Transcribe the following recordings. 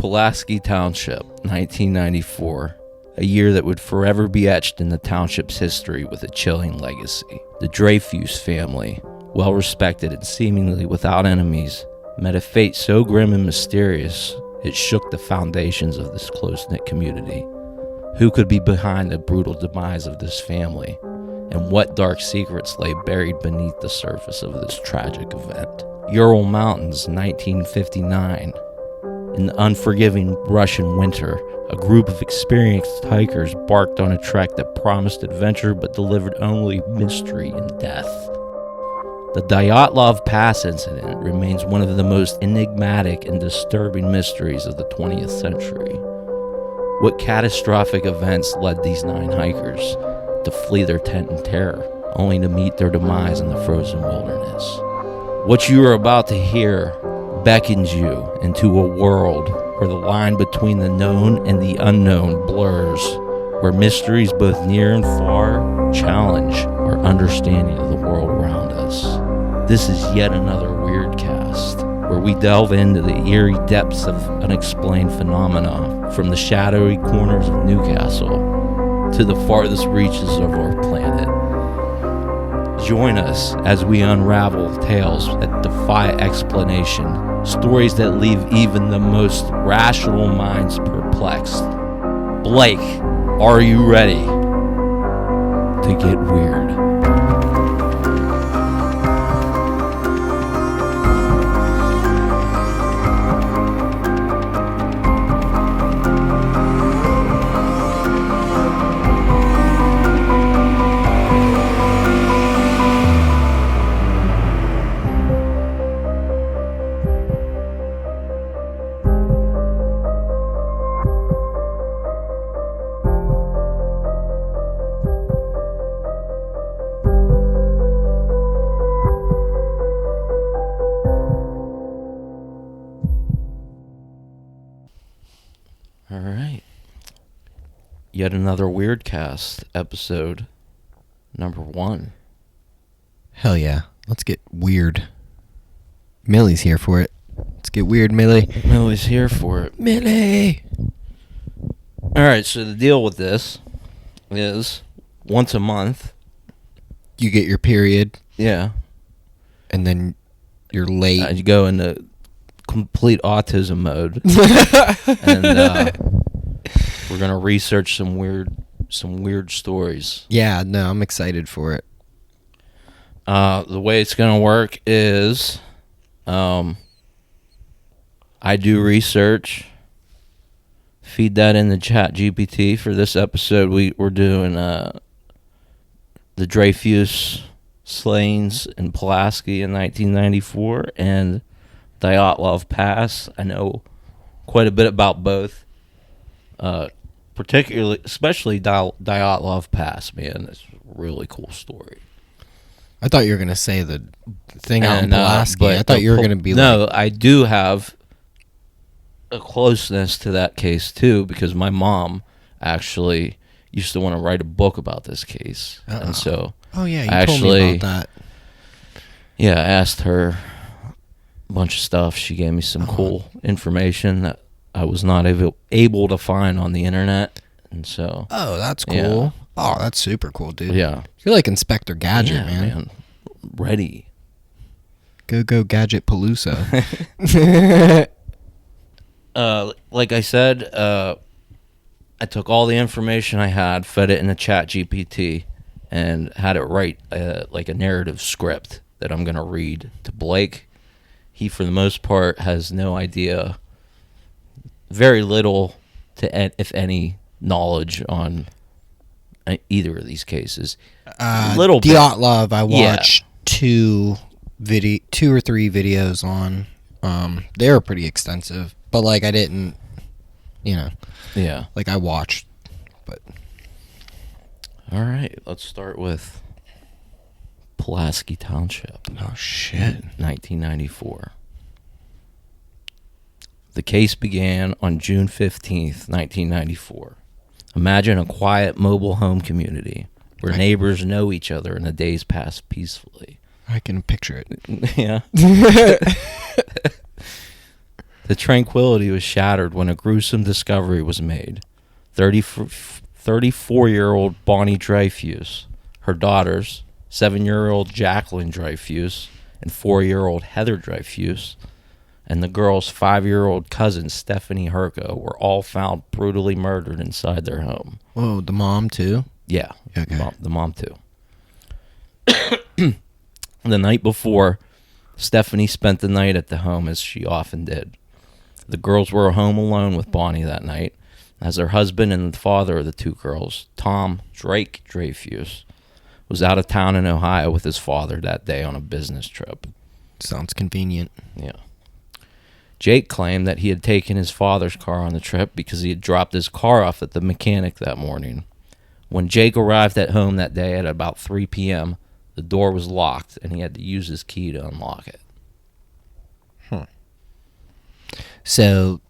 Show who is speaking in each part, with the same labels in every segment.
Speaker 1: Pulaski Township, 1994. A year that would forever be etched in the township's history with a chilling legacy. The Dryfuse family, well respected and seemingly without enemies, met a fate so grim and mysterious it shook the foundations of this close-knit community. Who could be behind the brutal demise of this family? And what dark secrets lay buried beneath the surface of this tragic event? Ural Mountains, 1959. In the unforgiving Russian winter, a group of experienced hikers embarked on a trek that promised adventure but delivered only mystery and death. The Dyatlov Pass incident remains one of the most enigmatic and disturbing mysteries of the 20th century. What catastrophic events led these 9 hikers to flee their tent in terror, only to meet their demise in the frozen wilderness? What you are about to hear beckons you into a world where the line between the known and the unknown blurs, where mysteries both near and far challenge our understanding of the world around us. This is Yet Another Weirdcast, where we delve into the eerie depths of unexplained phenomena from the shadowy corners of Newcastle to the farthest reaches of our planet. Join us as we unravel tales that defy explanation, stories that leave even the most rational minds perplexed. Blake, are you ready to get weird? Yet Another Weirdcast, episode number 1.
Speaker 2: Hell yeah. Let's get weird. Millie's here for it. Let's get weird, Millie.
Speaker 1: Millie's here for it.
Speaker 2: Millie!
Speaker 1: Alright, so the deal with this is once a month.
Speaker 2: You get your period.
Speaker 1: Yeah.
Speaker 2: And then you're late.
Speaker 1: You go into complete autism mode. And we're gonna research some weird stories.
Speaker 2: Yeah, no, I'm excited for it.
Speaker 1: The way it's gonna work is, I do research, feed that in the chat GPT. For this episode, we're doing the Dryfuse Slayings in Pulaski in 1994 and Dyatlov Pass. I know quite a bit about both. Especially Dyatlov Pass, man. It's a really cool story.
Speaker 2: I thought you were going to say the thing out in Pulaski. I thought you were going to be
Speaker 1: No, I do have a closeness to that case, too, because my mom actually used to want to write a book about this case. And so...
Speaker 2: Oh, yeah, you told me about that.
Speaker 1: Yeah, I asked her a bunch of stuff. She gave me some cool information that I was not able to find on the internet, and so...
Speaker 2: Oh, that's cool.
Speaker 1: Yeah.
Speaker 2: Oh, that's super cool, dude.
Speaker 1: Yeah.
Speaker 2: You're like Inspector Gadget, man.
Speaker 1: Ready.
Speaker 2: Go Gadget Palooza.
Speaker 1: Like I said, I took all the information I had, fed it in the chat GPT, and had it write like a narrative script that I'm going to read to Blake. He, for the most part, has no idea... very little to, if any, knowledge on either of these cases. Little
Speaker 2: Dyatlov, I watched 2 or 3 videos on. They were pretty extensive, but like I didn't,
Speaker 1: yeah,
Speaker 2: like I watched. But
Speaker 1: all right, let's start with Pulaski Township.
Speaker 2: Oh shit,
Speaker 1: 1994. The case began on June 15th, 1994. Imagine a quiet mobile home community where neighbors know each other and the days pass peacefully.
Speaker 2: I can picture it.
Speaker 1: Yeah. The tranquility was shattered when a gruesome discovery was made. 34-year-old Bonnie Dryfuse, her daughters, 7-year-old Jacqueline Dryfuse, and 4-year-old Heather Dryfuse, and the girl's 5-year-old cousin Stephanie Herco were all found brutally murdered inside their home.
Speaker 2: Whoa, the mom too?
Speaker 1: Yeah,
Speaker 2: Okay.
Speaker 1: the mom too. The night before, Stephanie spent the night at the home as she often did. The girls were home alone with Bonnie that night, as her husband and the father of the two girls, Tom Drake Dryfuse, was out of town in Ohio with his father that day on a business trip.
Speaker 2: Sounds convenient.
Speaker 1: Yeah. Jake claimed that he had taken his father's car on the trip because he had dropped his car off at the mechanic that morning. When Jake arrived at home that day at about 3 p.m., the door was locked and he had to use his key to unlock it.
Speaker 2: So,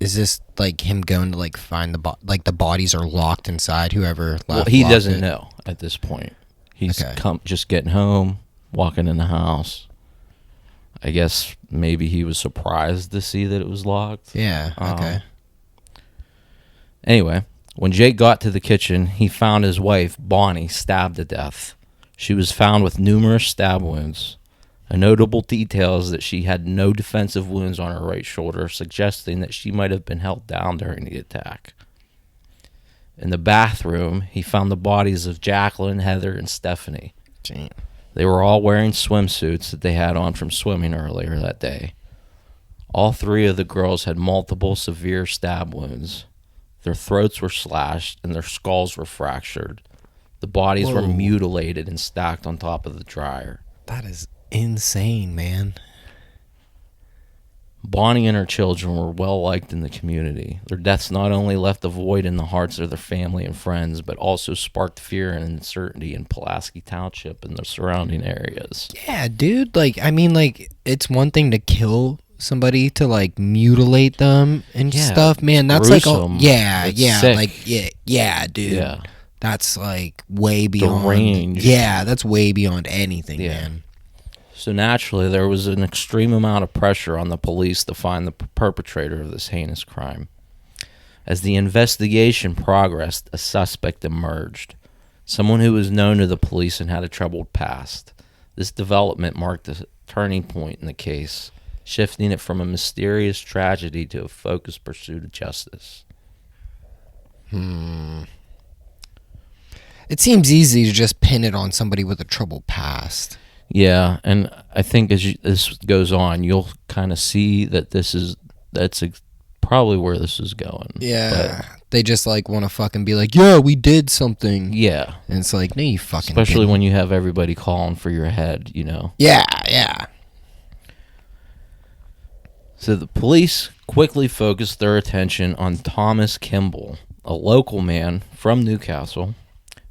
Speaker 2: is this like him going to like find the the bodies are locked inside? Whoever left.
Speaker 1: Well, he
Speaker 2: locked
Speaker 1: doesn't
Speaker 2: it?
Speaker 1: know at this point. He's
Speaker 2: Okay.
Speaker 1: just getting home, walking in the house. I guess maybe he was surprised to see that it was locked.
Speaker 2: Yeah. Okay.
Speaker 1: Anyway, when Jake got to the kitchen, he found his wife, Bonnie, stabbed to death. She was found with numerous stab wounds. A notable detail is that she had no defensive wounds on her right shoulder, suggesting that she might have been held down during the attack. In the bathroom, he found the bodies of Jacqueline, Heather, and Stephanie.
Speaker 2: Damn.
Speaker 1: They were all wearing swimsuits that they had on from swimming earlier that day. All three of the girls had multiple severe stab wounds. Their throats were slashed and their skulls were fractured. The bodies were
Speaker 2: Whoa.
Speaker 1: mutilated and stacked on top of the dryer.
Speaker 2: That is insane, man.
Speaker 1: Bonnie and her children were well liked in the community. Their deaths not only left a void in the hearts of their family and friends, but also sparked fear and uncertainty in Pulaski Township and the surrounding areas.
Speaker 2: Yeah, dude. Like, I mean, like, it's one thing to kill somebody, to like mutilate them and
Speaker 1: Yeah,
Speaker 2: stuff. Man, that's
Speaker 1: gruesome.
Speaker 2: like, yeah,
Speaker 1: It's
Speaker 2: yeah,
Speaker 1: sick.
Speaker 2: like, yeah, dude.
Speaker 1: Yeah.
Speaker 2: That's like way beyond.
Speaker 1: range.
Speaker 2: Yeah, that's way beyond anything,
Speaker 1: Yeah.
Speaker 2: man.
Speaker 1: So naturally, there was an extreme amount of pressure on the police to find the perpetrator of this heinous crime. As the investigation progressed, a suspect emerged. Someone who was known to the police and had a troubled past. This development marked a turning point in the case, shifting it from a mysterious tragedy to a focused pursuit of justice.
Speaker 2: It seems easy to just pin it on somebody with a troubled past.
Speaker 1: Yeah, and I think as this goes on, you'll kind of see that that's probably where this is going.
Speaker 2: Yeah. They just like want to fucking be like, yeah, we did something.
Speaker 1: Yeah.
Speaker 2: And it's like, no, you fucking
Speaker 1: Especially
Speaker 2: didn't.
Speaker 1: when you have everybody calling for your head, you know.
Speaker 2: Yeah, yeah.
Speaker 1: So the police quickly focused their attention on Thomas Kimball, a local man from Newcastle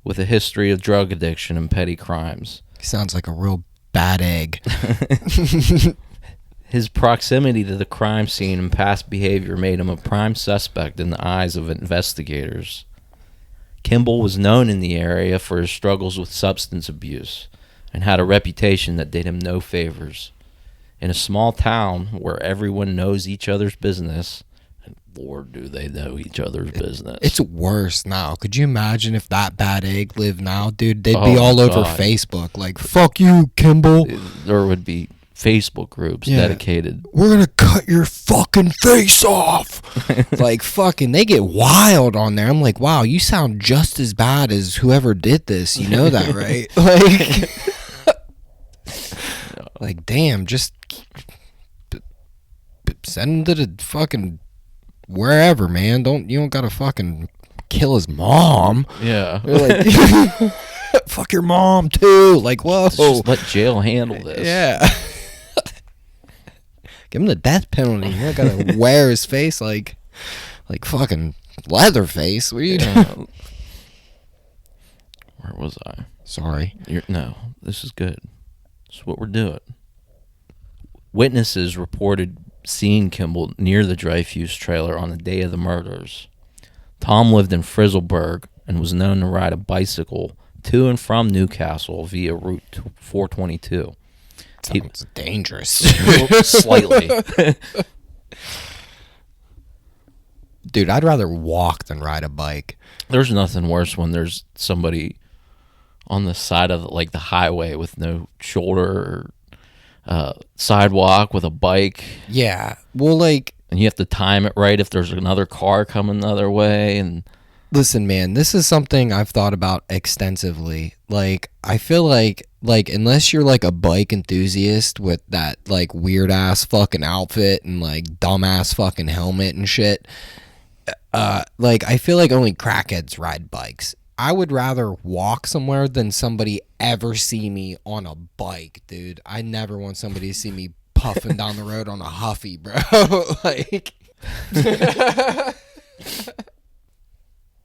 Speaker 1: with a history of drug addiction and petty crimes.
Speaker 2: Sounds like a real bad egg.
Speaker 1: His proximity to the crime scene and past behavior made him a prime suspect in the eyes of investigators. Kimball was known in the area for his struggles with substance abuse and had a reputation that did him no favors. In a small town where everyone knows each other's business, and Lord, do they know each other's business.
Speaker 2: It's worse now. Could you imagine if that bad egg lived now, dude? They'd be
Speaker 1: Oh,
Speaker 2: all over
Speaker 1: God.
Speaker 2: Facebook like, fuck you, Kimball.
Speaker 1: There would be Facebook groups
Speaker 2: Yeah.
Speaker 1: dedicated.
Speaker 2: We're gonna cut your fucking face off. Like, fucking, they get wild on there. I'm like, wow, you sound just as bad as whoever did this. You know that, right? Like, damn, just send him to the fucking wherever, man. You don't gotta fucking kill his mom.
Speaker 1: Yeah.
Speaker 2: They're like, fuck your mom too. Like, whoa.
Speaker 1: Just let jail handle this.
Speaker 2: Yeah. Give him the death penalty. You don't gotta wear his face like fucking Leatherface. What are you doing?
Speaker 1: Where was I?
Speaker 2: Sorry.
Speaker 1: No, this is good. This is what we're doing. Witnesses reported seeing Kimball near the Dryfuse trailer on the day of the murders. Tom lived in Frizzleburg and was known to ride a bicycle to and from Newcastle via Route 422.
Speaker 2: Sounds dangerous.
Speaker 1: Slightly.
Speaker 2: Dude, I'd rather walk than ride a bike.
Speaker 1: There's nothing worse when there's somebody on the side of like the highway with no shoulder or sidewalk with a bike.
Speaker 2: Yeah. Well, like,
Speaker 1: and you have to time it right if there's another car coming the other way. And
Speaker 2: listen, man, this is something I've thought about extensively. Like, I feel like unless you're like a bike enthusiast with that like weird ass fucking outfit and like dumbass fucking helmet and shit, like I feel like only crackheads ride bikes. I would rather walk somewhere than somebody ever see me on a bike, dude. I never want somebody to see me puffing down the road on a Huffy, bro. Like.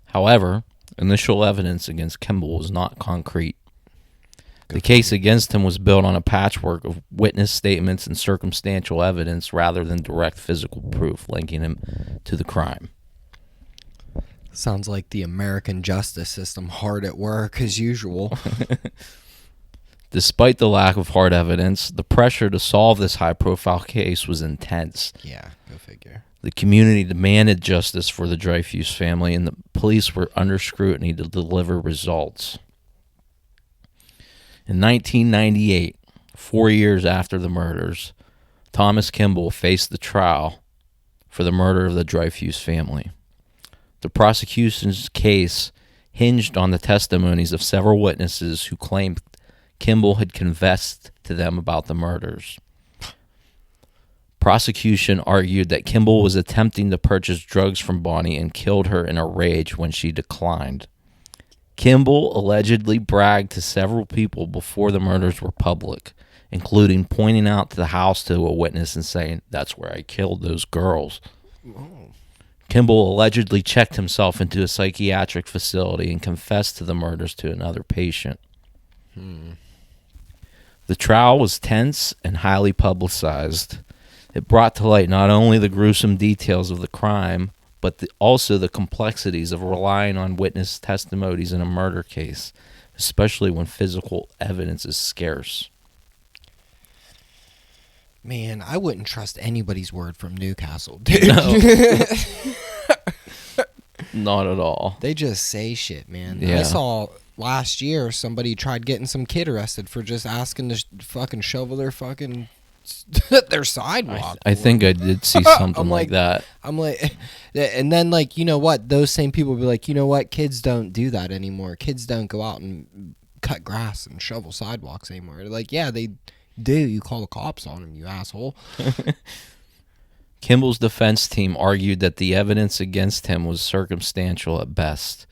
Speaker 1: However, initial evidence against Kimball was not concrete. The case against him was built on a patchwork of witness statements and circumstantial evidence rather than direct physical proof linking him to the crime.
Speaker 2: Sounds like the American justice system hard at work as usual.
Speaker 1: Despite the lack of hard evidence, the pressure to solve this high-profile case was intense.
Speaker 2: Yeah, go figure.
Speaker 1: The community demanded justice for the Dryfuse family, and the police were under scrutiny to deliver results. In 1998, 4 years after the murders, Thomas Kimball faced the trial for the murder of the Dryfuse family. The prosecution's case hinged on the testimonies of several witnesses who claimed Kimball had confessed to them about the murders. Prosecution argued that Kimball was attempting to purchase drugs from Bonnie and killed her in a rage when she declined. Kimball allegedly bragged to several people before the murders were public, including pointing out to the house to a witness and saying, "That's where I killed those girls." Oh. Kimball allegedly checked himself into a psychiatric facility and confessed to the murders to another patient. The trial was tense and highly publicized. It brought to light not only the gruesome details of the crime, but also the complexities of relying on witness testimonies in a murder case, especially when physical evidence is scarce.
Speaker 2: Man, I wouldn't trust anybody's word from Newcastle, dude.
Speaker 1: No. Not at all.
Speaker 2: They just say shit, man.
Speaker 1: Yeah.
Speaker 2: I saw last year somebody tried getting some kid arrested for just asking to fucking shovel their fucking their sidewalk.
Speaker 1: I think I did see something like that.
Speaker 2: I'm like, and then like, you know what? Those same people be like, you know what? Kids don't do that anymore. Kids don't go out and cut grass and shovel sidewalks anymore. They're like, yeah, they do. You call the cops on them, you asshole.
Speaker 1: Kimball's defense team argued that the evidence against him was circumstantial at best.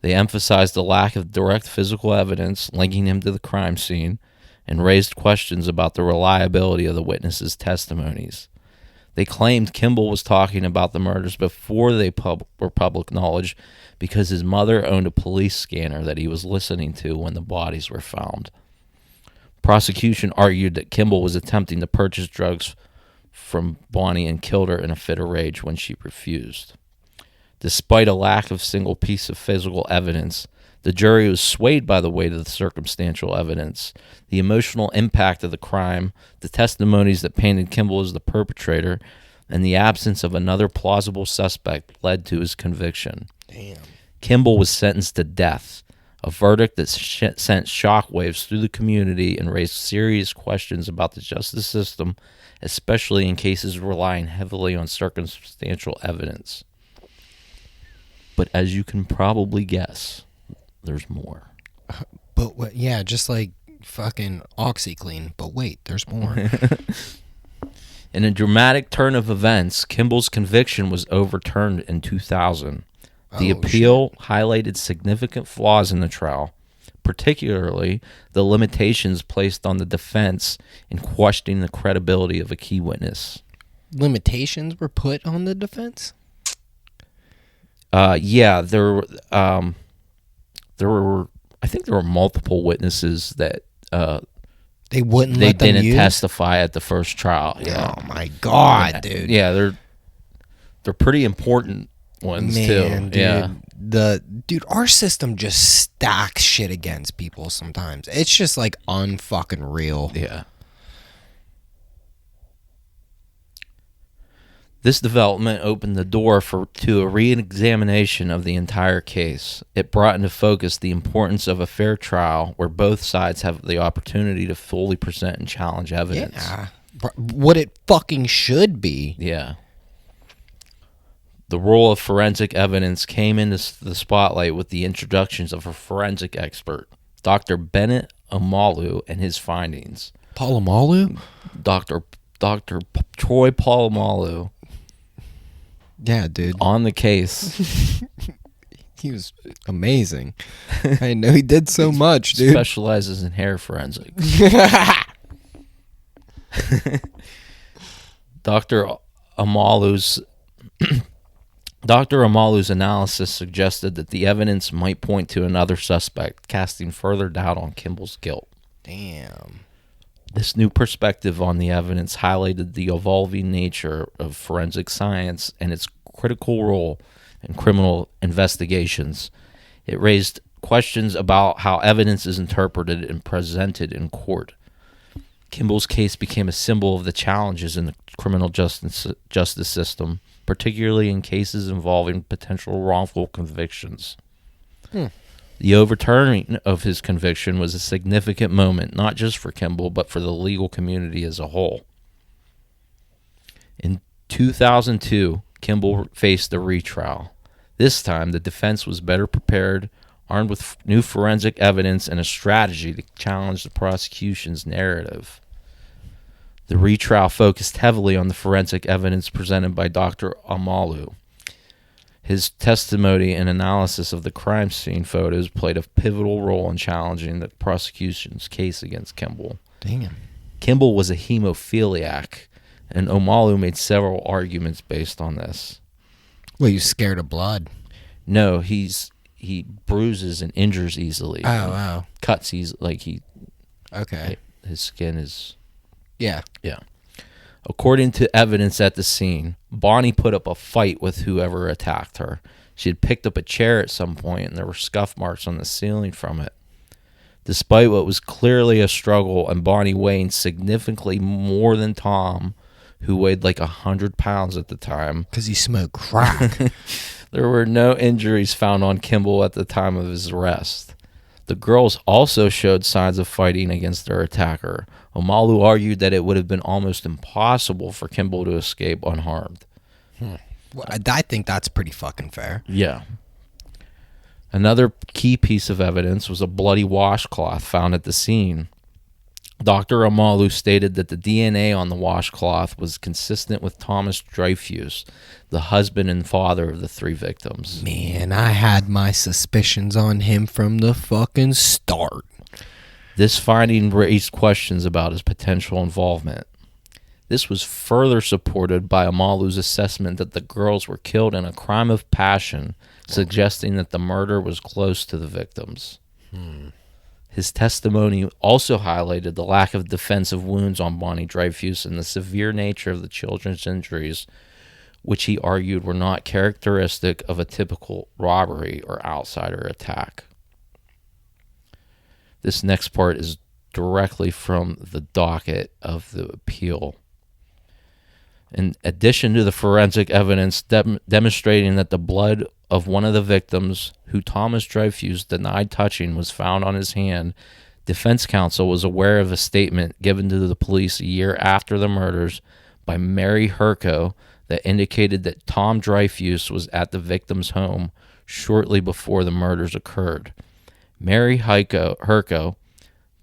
Speaker 1: They emphasized the lack of direct physical evidence linking him to the crime scene and raised questions about the reliability of the witnesses' testimonies. They claimed Kimball was talking about the murders before they were public knowledge because his mother owned a police scanner that he was listening to when the bodies were found. Prosecution argued that Kimball was attempting to purchase drugs from Bonnie and killed her in a fit of rage when she refused. Despite a lack of single piece of physical evidence, the jury was swayed by the weight of the circumstantial evidence, the emotional impact of the crime, the testimonies that painted Kimball as the perpetrator, and the absence of another plausible suspect led to his conviction.
Speaker 2: Damn.
Speaker 1: Kimball was sentenced to death, a verdict that sent shockwaves through the community and raised serious questions about the justice system, especially in cases relying heavily on circumstantial evidence. But as you can probably guess, there's more.
Speaker 2: But what? Yeah, just like fucking OxyClean. But wait, there's more.
Speaker 1: In a dramatic turn of events, Kimball's conviction was overturned in 2000. The appeal highlighted significant flaws in the trial, particularly the limitations placed on the defense in questioning the credibility of a key witness.
Speaker 2: Limitations were put on the defense?
Speaker 1: Yeah, there were. I think there were multiple witnesses that
Speaker 2: they wouldn't.
Speaker 1: They
Speaker 2: let them
Speaker 1: didn't
Speaker 2: use?
Speaker 1: testify at the first trial. Yeah.
Speaker 2: Oh my god, dude.
Speaker 1: Yeah, they're pretty important ones too.
Speaker 2: Dude,
Speaker 1: yeah.
Speaker 2: Our system just stacks shit against people sometimes. It's just like unfucking real.
Speaker 1: Yeah. This development opened the door to a re-examination of the entire case. It brought into focus the importance of a fair trial where both sides have the opportunity to fully present and challenge evidence.
Speaker 2: Yeah. What it fucking should be.
Speaker 1: Yeah. The role of forensic evidence came into the spotlight with the introductions of a forensic expert, Dr. Bennett Omalu, and his findings.
Speaker 2: Palomalu?
Speaker 1: Dr. Troy Palomalu.
Speaker 2: Yeah, dude.
Speaker 1: On the case.
Speaker 2: He was amazing. I know he did so much, dude.
Speaker 1: Specializes in hair forensics. Dr. Amalu's analysis suggested that the evidence might point to another suspect, casting further doubt on Kimball's guilt.
Speaker 2: Damn.
Speaker 1: This new perspective on the evidence highlighted the evolving nature of forensic science and its critical role in criminal investigations. It raised questions about how evidence is interpreted and presented in court. Kimball's case became a symbol of the challenges in the criminal justice system, particularly in cases involving potential wrongful convictions. The overturning of his conviction was a significant moment, not just for Kimball, but for the legal community as a whole. In 2002, Kimball faced a retrial. This time, the defense was better prepared, armed with new forensic evidence and a strategy to challenge the prosecution's narrative. The retrial focused heavily on the forensic evidence presented by Dr. Omalu. His testimony and analysis of the crime scene photos played a pivotal role in challenging the prosecution's case against Kimball.
Speaker 2: Damn.
Speaker 1: Kimball was a hemophiliac, and Omalu made several arguments based on this.
Speaker 2: Well, you scared of blood?
Speaker 1: No, he bruises and injures easily.
Speaker 2: Oh, wow.
Speaker 1: Cuts easily.
Speaker 2: Okay.
Speaker 1: His skin is...
Speaker 2: Yeah.
Speaker 1: Yeah. According to evidence at the scene, Bonnie put up a fight with whoever attacked her. She had picked up a chair at some point, and there were scuff marks on the ceiling from it. Despite what was clearly a struggle, and Bonnie weighing significantly more than Tom, who weighed like 100 pounds at the time.
Speaker 2: Because he smoked crack.
Speaker 1: There were no injuries found on Kimball at the time of his arrest. The girls also showed signs of fighting against their attacker. Omalu argued that it would have been almost impossible for Kimball to escape unharmed.
Speaker 2: Well, I think that's pretty fucking fair.
Speaker 1: Yeah. Another key piece of evidence was a bloody washcloth found at the scene. Dr. Omalu stated that the DNA on the washcloth was consistent with Thomas Dryfuse, the husband and father of the three victims.
Speaker 2: Man, I had my suspicions on him from the fucking start.
Speaker 1: This finding raised questions about his potential involvement. This was further supported by Omalu's assessment that the girls were killed in a crime of passion, suggesting that the murder was close to the victims. His testimony also highlighted the lack of defensive wounds on Bonnie Dryfuse and the severe nature of the children's injuries, which he argued were not characteristic of a typical robbery or outsider attack. This next part is directly from the docket of the appeal. In addition to the forensic evidence demonstrating that the blood of one of the victims, who Thomas Dryfuse denied touching, was found on his hand, defense counsel was aware of a statement given to the police a year after the murders by Mary Herco that indicated that Tom Dryfuse was at the victim's home shortly before the murders occurred. Mary Herco,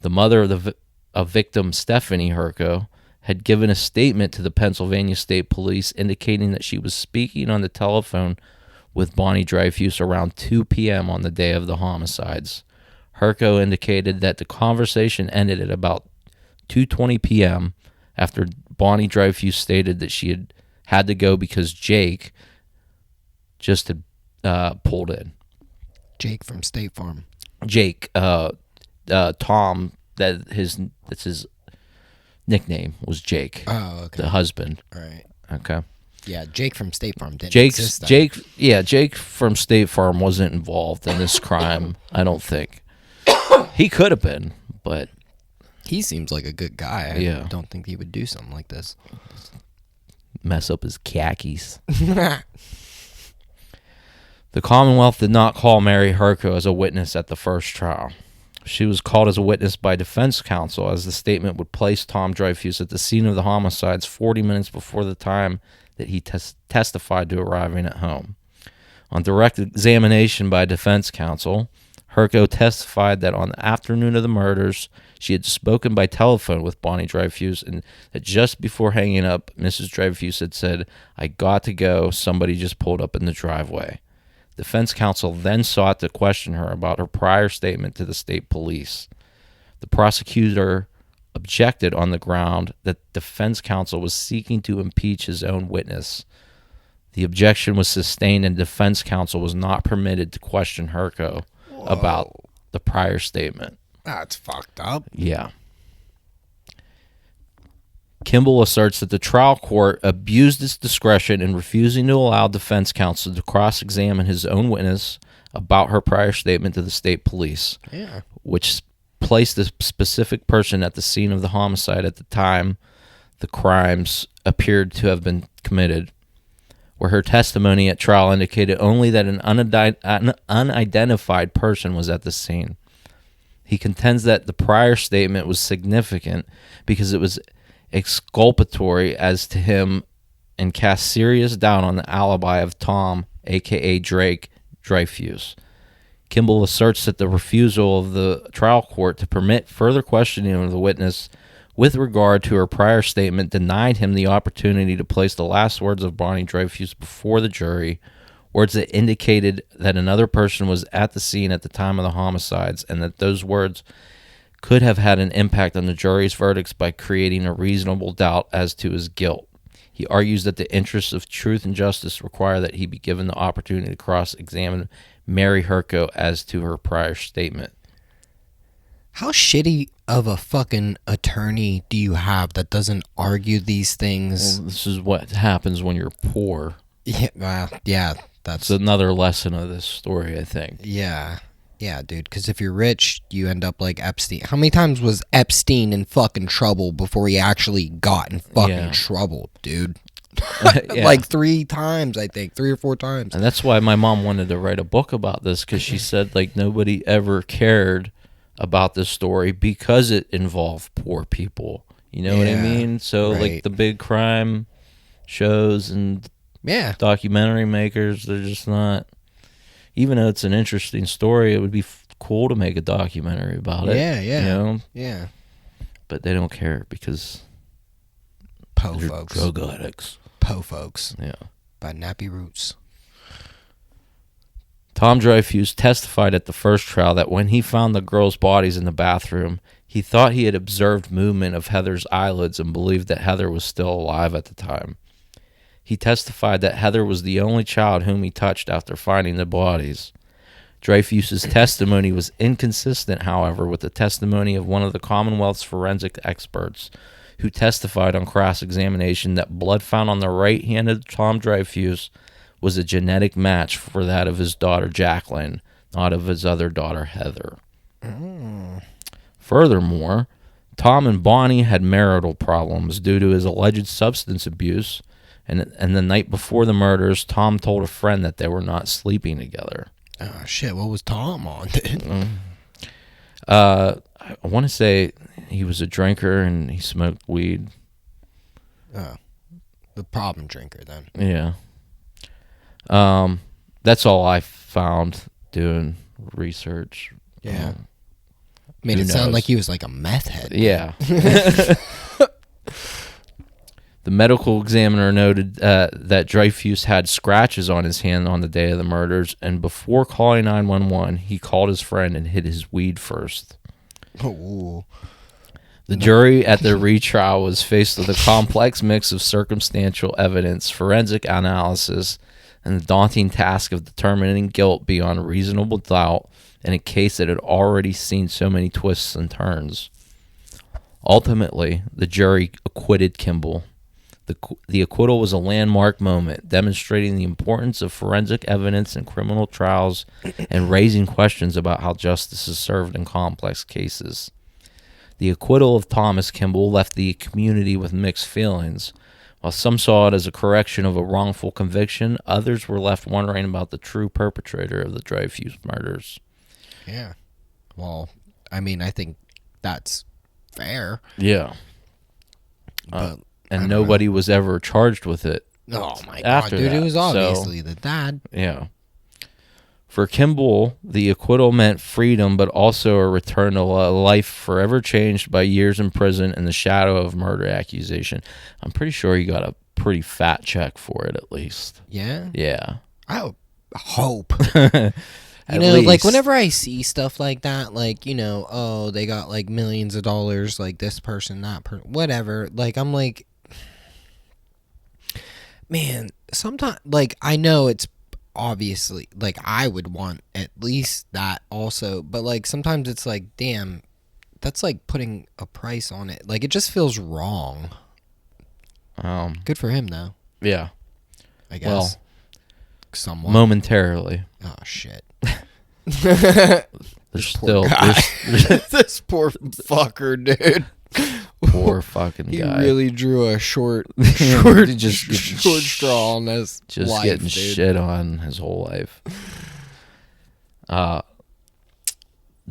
Speaker 1: the mother of victim Stephanie Herco, had given a statement to the Pennsylvania State Police indicating that she was speaking on the telephone with Bonnie Dryfuse around 2 p.m. on the day of the homicides. Herco indicated that the conversation ended at about 2:20 p.m. after Bonnie Dryfuse stated that she had to go because Jake just had pulled in.
Speaker 2: Jake from State Farm.
Speaker 1: Jake, Tom, that's his nickname was Jake.
Speaker 2: Oh, okay.
Speaker 1: The husband.
Speaker 2: Right.
Speaker 1: Okay.
Speaker 2: Yeah, Jake from State Farm didn't exist then.
Speaker 1: Jake from State Farm wasn't involved in this crime, I don't think. He could have been, but
Speaker 2: he seems like a good guy.
Speaker 1: Yeah.
Speaker 2: I don't think he would do something like this.
Speaker 1: Mess up his khakis. The Commonwealth did not call Mary Herco as a witness at the first trial. She was called as a witness by defense counsel, as the statement would place Tom Dryfuse at the scene of the homicides 40 minutes before the time that he testified to arriving at home. On direct examination by defense counsel, Herco testified that on the afternoon of the murders, she had spoken by telephone with Bonnie Dryfuse, and that just before hanging up, Mrs. Dryfuse had said, "I got to go, somebody just pulled up in the driveway." Defense counsel then sought to question her about her prior statement to the state police. The prosecutor objected on the ground that defense counsel was seeking to impeach his own witness. The objection was sustained, and defense counsel was not permitted to question Herco about the prior statement.
Speaker 2: That's fucked up.
Speaker 1: Yeah. Kimball asserts that the trial court abused its discretion in refusing to allow defense counsel to cross-examine his own witness about her prior statement to the state police, which placed a specific person at the scene of the homicide at the time the crimes appeared to have been committed, where her testimony at trial indicated only that an unidentified person was at the scene. He contends that the prior statement was significant because it was exculpatory as to him and cast serious doubt on the alibi of Tom, a.k.a. Drake, Dryfuse. Kimball asserts that the refusal of the trial court to permit further questioning of the witness with regard to her prior statement denied him the opportunity to place the last words of Bonnie Dryfuse before the jury, words that indicated that another person was at the scene at the time of the homicides, and that those words could have had an impact on the jury's verdicts by creating a reasonable doubt as to his guilt. He argues that the interests of truth and justice require that he be given the opportunity to cross-examine Mary Herco as to her prior statement.
Speaker 2: How shitty of a fucking attorney do you have that doesn't argue these things?
Speaker 1: Well, this is what happens when you're poor.
Speaker 2: Yeah, that's
Speaker 1: another lesson of this story, I think.
Speaker 2: Yeah, dude, because if you're rich, you end up like Epstein. How many times was Epstein in fucking trouble before he actually got in fucking trouble, dude? Like 3 times, I think. 3 or 4 times.
Speaker 1: And that's why my mom wanted to write a book about this, because she said, like, nobody ever cared about this story because it involved poor people. You know what I mean? So, like, the big crime shows and documentary makers, they're just not... Even though it's an interesting story, it would be cool to make a documentary about it.
Speaker 2: Yeah.
Speaker 1: You know?
Speaker 2: Yeah.
Speaker 1: But they don't care because...
Speaker 2: Po folks.
Speaker 1: Drug addicts.
Speaker 2: Po folks.
Speaker 1: Yeah.
Speaker 2: By Nappy Roots.
Speaker 1: Tom Dryfuse testified at the first trial that when he found the girls' bodies in the bathroom, he thought he had observed movement of Heather's eyelids and believed that Heather was still alive at the time. He testified that Heather was the only child whom he touched after finding the bodies. Dryfuse's testimony was inconsistent, however, with the testimony of one of the Commonwealth's forensic experts, who testified on cross-examination that blood found on the right hand of Tom Dryfuse was a genetic match for that of his daughter Jacqueline, not of his other daughter Heather. Furthermore, Tom and Bonnie had marital problems due to his alleged substance abuse, and the night before the murders, Tom told a friend that they were not sleeping together.
Speaker 2: Oh, shit. What was Tom on, dude?
Speaker 1: I want to say he was a drinker and he smoked weed.
Speaker 2: Oh. The problem drinker, then.
Speaker 1: Yeah. That's all I found doing research.
Speaker 2: Yeah. Made it sound like he was like a meth head.
Speaker 1: Yeah. The medical examiner noted that Dryfuse had scratches on his hand on the day of the murders, and before calling 911, he called his friend and hid his weed first.
Speaker 2: Oh.
Speaker 1: The jury at the retrial was faced with a complex mix of circumstantial evidence, forensic analysis, and the daunting task of determining guilt beyond reasonable doubt in a case that had already seen so many twists and turns. Ultimately, the jury acquitted Kimball. The acquittal was a landmark moment, demonstrating the importance of forensic evidence in criminal trials and raising questions about how justice is served in complex cases. The acquittal of Thomas Kimball left the community with mixed feelings. While some saw it as a correction of a wrongful conviction, others were left wondering about the true perpetrator of the Dryfuse murders.
Speaker 2: Yeah. Well, I mean, I think that's fair.
Speaker 1: Yeah.
Speaker 2: But
Speaker 1: And nobody was ever charged with it.
Speaker 2: Oh my
Speaker 1: after
Speaker 2: god, dude!
Speaker 1: that.
Speaker 2: It was obviously the dad.
Speaker 1: Yeah. For Kimball, the acquittal meant freedom, but also a return to a life forever changed by years in prison and the shadow of murder accusation. I'm pretty sure he got a pretty fat check for it, at least.
Speaker 2: Yeah.
Speaker 1: Yeah.
Speaker 2: I hope.
Speaker 1: At
Speaker 2: like
Speaker 1: least.
Speaker 2: whenever I see stuff like that, like, oh, they got like millions of dollars, like this person, that person, whatever. Like, I'm like, man, sometimes, like, I know it's obviously, like, I would want at least that also, but like sometimes it's like, damn, that's like putting a price on it. Like, it just feels wrong. Good for him though,
Speaker 1: Yeah.
Speaker 2: I guess.
Speaker 1: Well,
Speaker 2: somewhat.
Speaker 1: Momentarily.
Speaker 2: Oh shit.
Speaker 1: There's still
Speaker 2: This poor fucker, dude.
Speaker 1: poor fucking
Speaker 2: He
Speaker 1: guy.
Speaker 2: really drew a short straw on this
Speaker 1: Just
Speaker 2: life,
Speaker 1: getting
Speaker 2: dude.
Speaker 1: shit on his whole life. The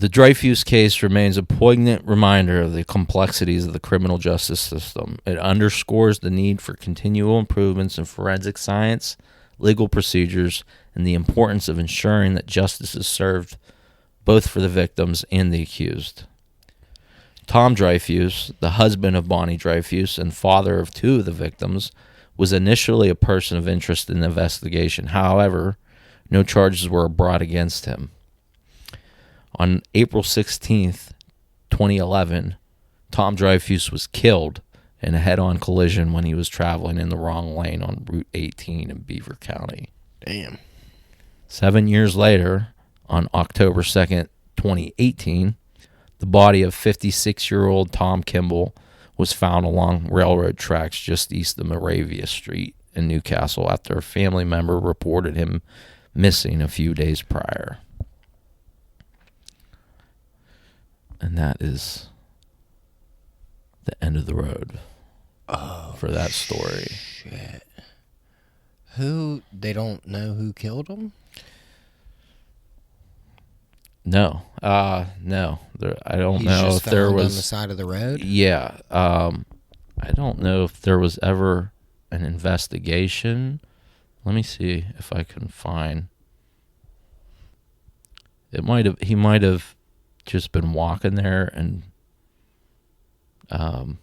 Speaker 1: Dryfuse case remains a poignant reminder of the complexities of the criminal justice system. It underscores the need for continual improvements in forensic science, legal procedures, and the importance of ensuring that justice is served both for the victims and the accused. Tom Dryfuse, the husband of Bonnie Dryfuse and father of two of the victims, was initially a person of interest in the investigation. However, no charges were brought against him. On April 16th, 2011, Tom Dryfuse was killed in a head-on collision when he was traveling in the wrong lane on Route 18 in Beaver County.
Speaker 2: Damn.
Speaker 1: 7 years later, on October 2nd, 2018, the body of 56-year-old Tom Kimball was found along railroad tracks just east of Moravia Street in Newcastle after a family member reported him missing a few days prior. And that is the end of the road for that story.
Speaker 2: Shit. They don't know who killed him?
Speaker 1: No. No. I don't
Speaker 2: He's
Speaker 1: know
Speaker 2: just
Speaker 1: if there
Speaker 2: found
Speaker 1: was
Speaker 2: on the side of the road?
Speaker 1: Yeah. I don't know if there was ever an investigation. Let me see if I can find. He might have just been walking there and on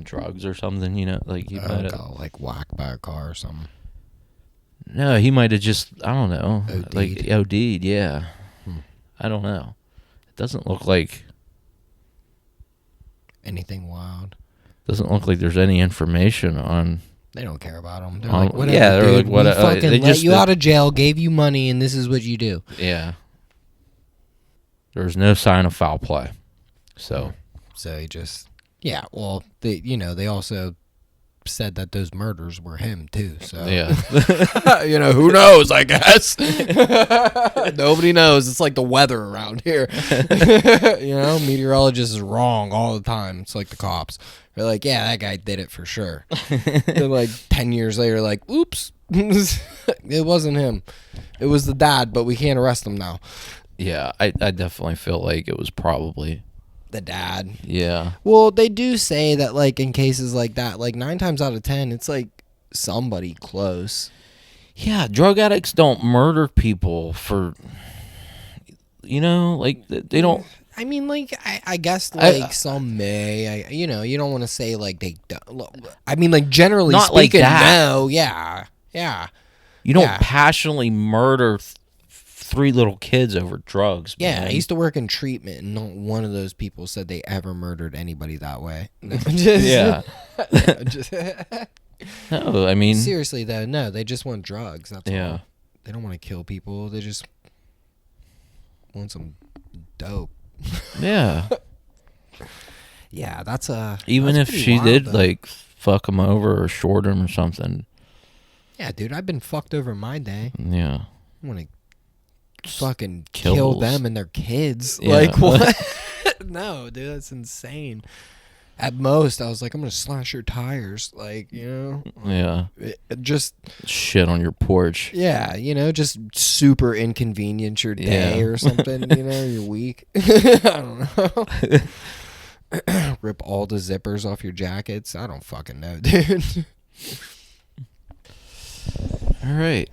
Speaker 1: drugs or something, like he might have
Speaker 2: got like whacked by a car or something.
Speaker 1: No, he might have just, I don't know,
Speaker 2: OD'd.
Speaker 1: like OD'd, yeah. I don't know. It doesn't look like
Speaker 2: anything wild.
Speaker 1: Doesn't look like there's any information on.
Speaker 2: They don't care about him. They're
Speaker 1: On-
Speaker 2: like, whatever,
Speaker 1: yeah, they're
Speaker 2: dude.
Speaker 1: like, what-
Speaker 2: we fucking
Speaker 1: they
Speaker 2: let
Speaker 1: just-
Speaker 2: you out of jail, gave you money, and this is what you do.
Speaker 1: Yeah. There was no sign of foul play. So.
Speaker 2: So he just, yeah. Well, they also said that those murders were him too. So
Speaker 1: Yeah.
Speaker 2: who knows? I guess nobody knows. It's like the weather around here. Meteorologist is wrong all the time. It's like the cops. They're like, yeah, that guy did it for sure. Then like 10 years later, like, oops, it wasn't him. It was the dad, but we can't arrest him now.
Speaker 1: Yeah, I definitely feel like it was probably
Speaker 2: The dad.
Speaker 1: Yeah.
Speaker 2: Well, they do say that, like, in cases like that, like 9 times out of 10, it's like somebody close.
Speaker 1: Yeah, drug addicts don't murder people for, like they don't.
Speaker 2: I mean, like, I guess, like, some may. You don't want to say, like, they don't. I mean, like, generally
Speaker 1: Not like
Speaker 2: speaking,
Speaker 1: that.
Speaker 2: no. Yeah. Yeah.
Speaker 1: You don't
Speaker 2: Yeah.
Speaker 1: passionately murder 3 little kids over drugs.
Speaker 2: Yeah,
Speaker 1: man.
Speaker 2: I used to work in treatment, and not one of those people said they ever murdered anybody that way.
Speaker 1: Yeah. No, I mean.
Speaker 2: Seriously, though, no, they just want drugs. That's
Speaker 1: Yeah.
Speaker 2: all. They don't want to kill people. They just want some dope.
Speaker 1: Yeah.
Speaker 2: Yeah, that's
Speaker 1: Even
Speaker 2: that's
Speaker 1: if
Speaker 2: pretty
Speaker 1: she
Speaker 2: wild,
Speaker 1: did,
Speaker 2: though.
Speaker 1: like, fuck him over or short him or something.
Speaker 2: Yeah, dude, I've been fucked over in my day.
Speaker 1: Yeah.
Speaker 2: I want to fucking
Speaker 1: Kills.
Speaker 2: kill them and their kids.
Speaker 1: Yeah.
Speaker 2: Like, what? No, dude, that's insane. At most, I was like, I'm going to slash your tires. Like,
Speaker 1: Yeah.
Speaker 2: Just
Speaker 1: shit on your porch.
Speaker 2: Yeah, just super inconvenience your day or something, your week. I don't know. Rip all the zippers off your jackets. I don't fucking know, dude.
Speaker 1: All right.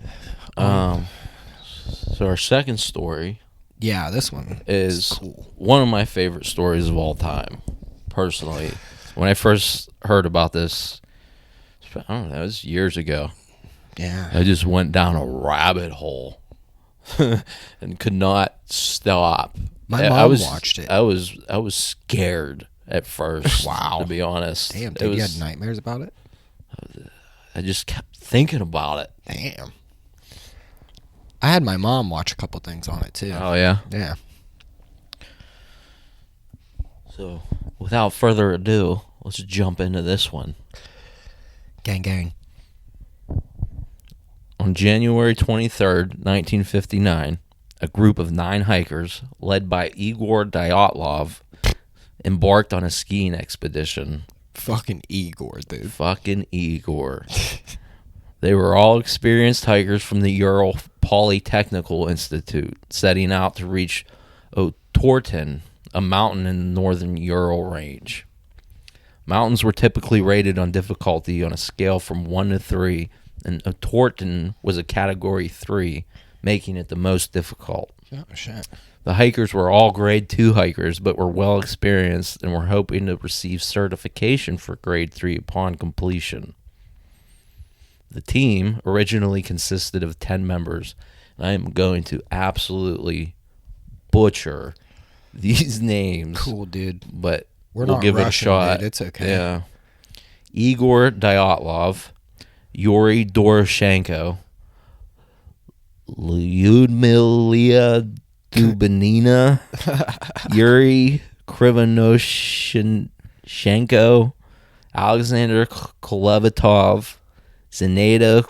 Speaker 1: So our second story.
Speaker 2: Yeah, this one
Speaker 1: is
Speaker 2: cool.
Speaker 1: One of my favorite stories of all time, personally. When I first heard about this, I don't know, it was years ago.
Speaker 2: Yeah.
Speaker 1: I just went down a rabbit hole and could not stop.
Speaker 2: My mom watched it.
Speaker 1: I was scared at first.
Speaker 2: Wow.
Speaker 1: To be honest.
Speaker 2: Damn, dude, you had nightmares about it?
Speaker 1: I just kept thinking about it.
Speaker 2: Damn. I had my mom watch a couple things on it too.
Speaker 1: Oh yeah?
Speaker 2: Yeah.
Speaker 1: So, without further ado, let's jump into this one.
Speaker 2: Gang, gang.
Speaker 1: On January 23rd, 1959, a group of 9 hikers, led by Igor Dyatlov, embarked on a skiing expedition.
Speaker 2: Fucking Igor, dude.
Speaker 1: Fucking Igor. They were all experienced hikers from the Ural Polytechnical Institute, setting out to reach Otorten, a mountain in the northern Ural range. Mountains were typically rated on difficulty on a scale from 1 to 3, and Otorten was a category 3, making it the most difficult.
Speaker 2: Oh, shit.
Speaker 1: The hikers were all grade 2 hikers, but were well experienced and were hoping to receive certification for grade 3 upon completion. The team originally consisted of 10 members, and I am going to absolutely butcher these names.
Speaker 2: Cool, dude.
Speaker 1: But
Speaker 2: we'll
Speaker 1: not give
Speaker 2: Russian,
Speaker 1: it a shot.
Speaker 2: Dude. It's okay.
Speaker 1: Yeah. Igor Dyatlov, Yuri Doroshenko, Lyudmila Dubinina, Yuri Krivonoshenko, Alexander Kolevatov, Zenata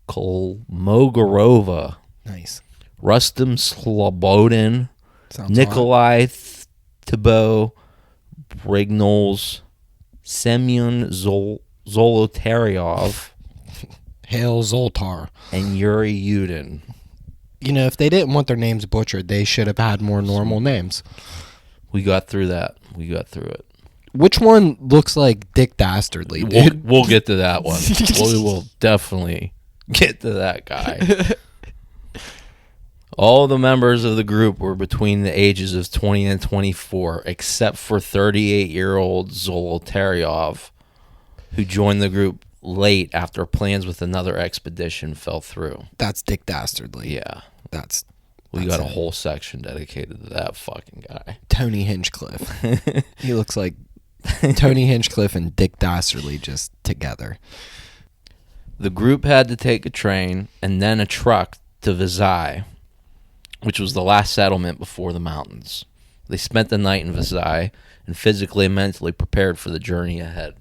Speaker 1: Kolmogorova.
Speaker 2: Nice.
Speaker 1: Rustem Slobodin.
Speaker 2: Sounds
Speaker 1: Nikolai Thibault Brignoles. Semyon Zolotaryov.
Speaker 2: Hail Zoltar.
Speaker 1: And Yuri Yudin.
Speaker 2: If they didn't want their names butchered, they should have had more normal names.
Speaker 1: We got through that. We got through it.
Speaker 2: Which one looks like Dick Dastardly, dude?
Speaker 1: We'll get to that one. We will definitely get to that guy. All the members of the group were between the ages of 20 and 24, except for 38-year-old Zolotaryov, who joined the group late after plans with another expedition fell through.
Speaker 2: That's Dick Dastardly.
Speaker 1: Yeah.
Speaker 2: We
Speaker 1: got a whole section dedicated to that fucking guy.
Speaker 2: Tony Hinchcliffe. He looks like Tony Hinchcliffe and Dick Dastardly just together.
Speaker 1: The group had to take a train and then a truck to Vizai, which was the last settlement before the mountains. They spent the night in Vizai and physically and mentally prepared for the journey ahead.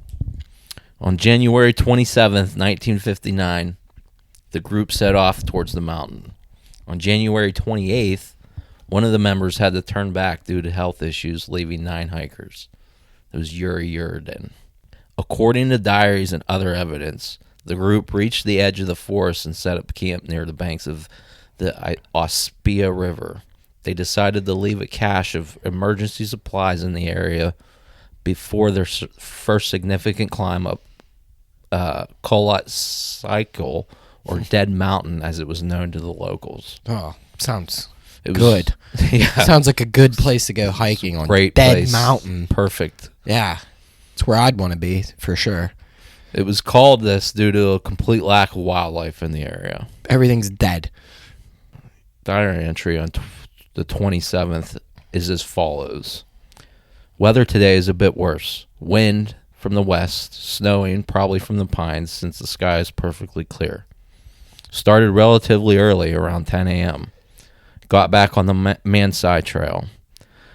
Speaker 1: On January 27th, 1959, the group set off towards the mountain. On January 28th, one of the members had to turn back due to health issues, leaving 9 hikers. It was Yuri Yudin. According to diaries and other evidence, the group reached the edge of the forest and set up camp near the banks of the Ospia River. They decided to leave a cache of emergency supplies in the area before their first significant climb up Kolat Cycle, or Dead Mountain, as it was known to the locals.
Speaker 2: Oh, sounds good.
Speaker 1: Yeah.
Speaker 2: Sounds like a good place to go hiking on.
Speaker 1: Great
Speaker 2: Dead
Speaker 1: place.
Speaker 2: Mountain.
Speaker 1: Perfect.
Speaker 2: Yeah. It's where I'd want to be, for sure.
Speaker 1: It was called this due to a complete lack of wildlife in the area.
Speaker 2: Everything's dead.
Speaker 1: Diary entry on the 27th is as follows. Weather today is a bit worse. Wind from the west, snowing probably from the pines since the sky is perfectly clear. Started relatively early, around 10 a.m. Got back on the Mansai Trail.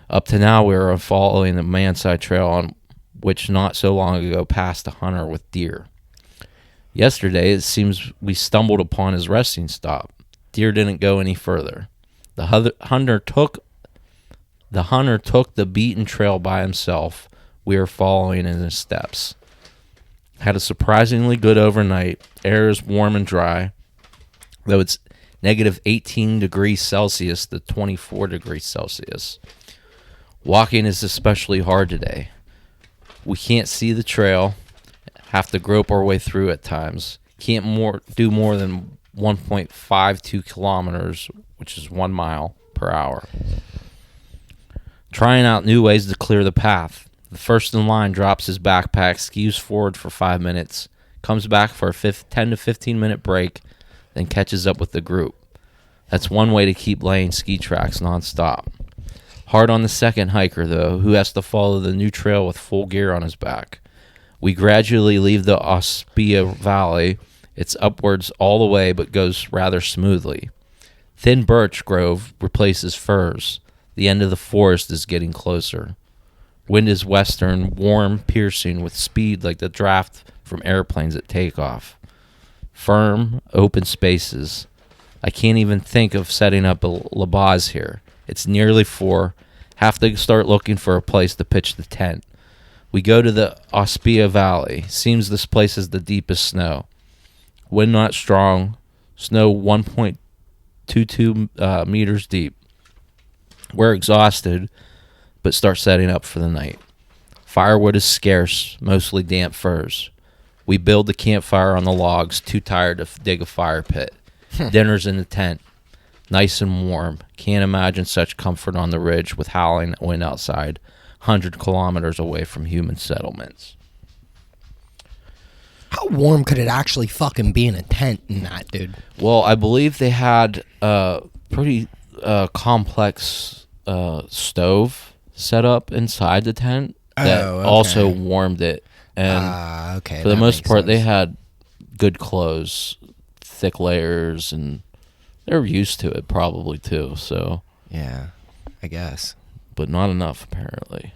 Speaker 1: Up to now, we were following the Mansai Trail, on which not so long ago passed a hunter with deer. Yesterday, it seems we stumbled upon his resting stop. Deer didn't go any further. The hunter took the hunter took the beaten trail by himself. We are following in his steps. Had a surprisingly good overnight. Air is warm and dry, though it's negative 18 degrees Celsius to 24 degrees Celsius. Walking is especially hard today. We can't see the trail, have to grope our way through at times. Can't do more than 1.52 kilometers, which is 1 mile per hour. Trying out new ways to clear the path. The first in line drops his backpack, skis forward for 5 minutes, comes back for a 10 to 15 minute break, then catches up with the group. That's one way to keep laying ski tracks nonstop. Hard on the second hiker, though, who has to follow the new trail with full gear on his back. We gradually leave the Ospia Valley. It's upwards all the way, but goes rather smoothly. Thin birch grove replaces firs. The end of the forest is getting closer. Wind is western, warm, piercing, with speed like the draft from airplanes at takeoff. Firm, open spaces. I can't even think of setting up a labaz here. It's nearly 4. Have to start looking for a place to pitch the tent. We go to the Ospia Valley. Seems this place has the deepest snow. Wind not strong. Snow 1.22 meters deep. We're exhausted, but start setting up for the night. Firewood is scarce, mostly damp firs. We build the campfire on the logs, too tired to dig a fire pit. Dinner's in the tent. Nice and warm. Can't imagine such comfort on the ridge with howling wind outside, 100 kilometers away from human settlements.
Speaker 2: How warm could it actually fucking be in a tent in that, dude?
Speaker 1: Well, I believe they had a pretty complex stove set up inside the tent that also warmed it. And for the most part, they had good clothes, thick layers, and they're used to it probably too. So
Speaker 2: yeah, I guess,
Speaker 1: but not enough apparently.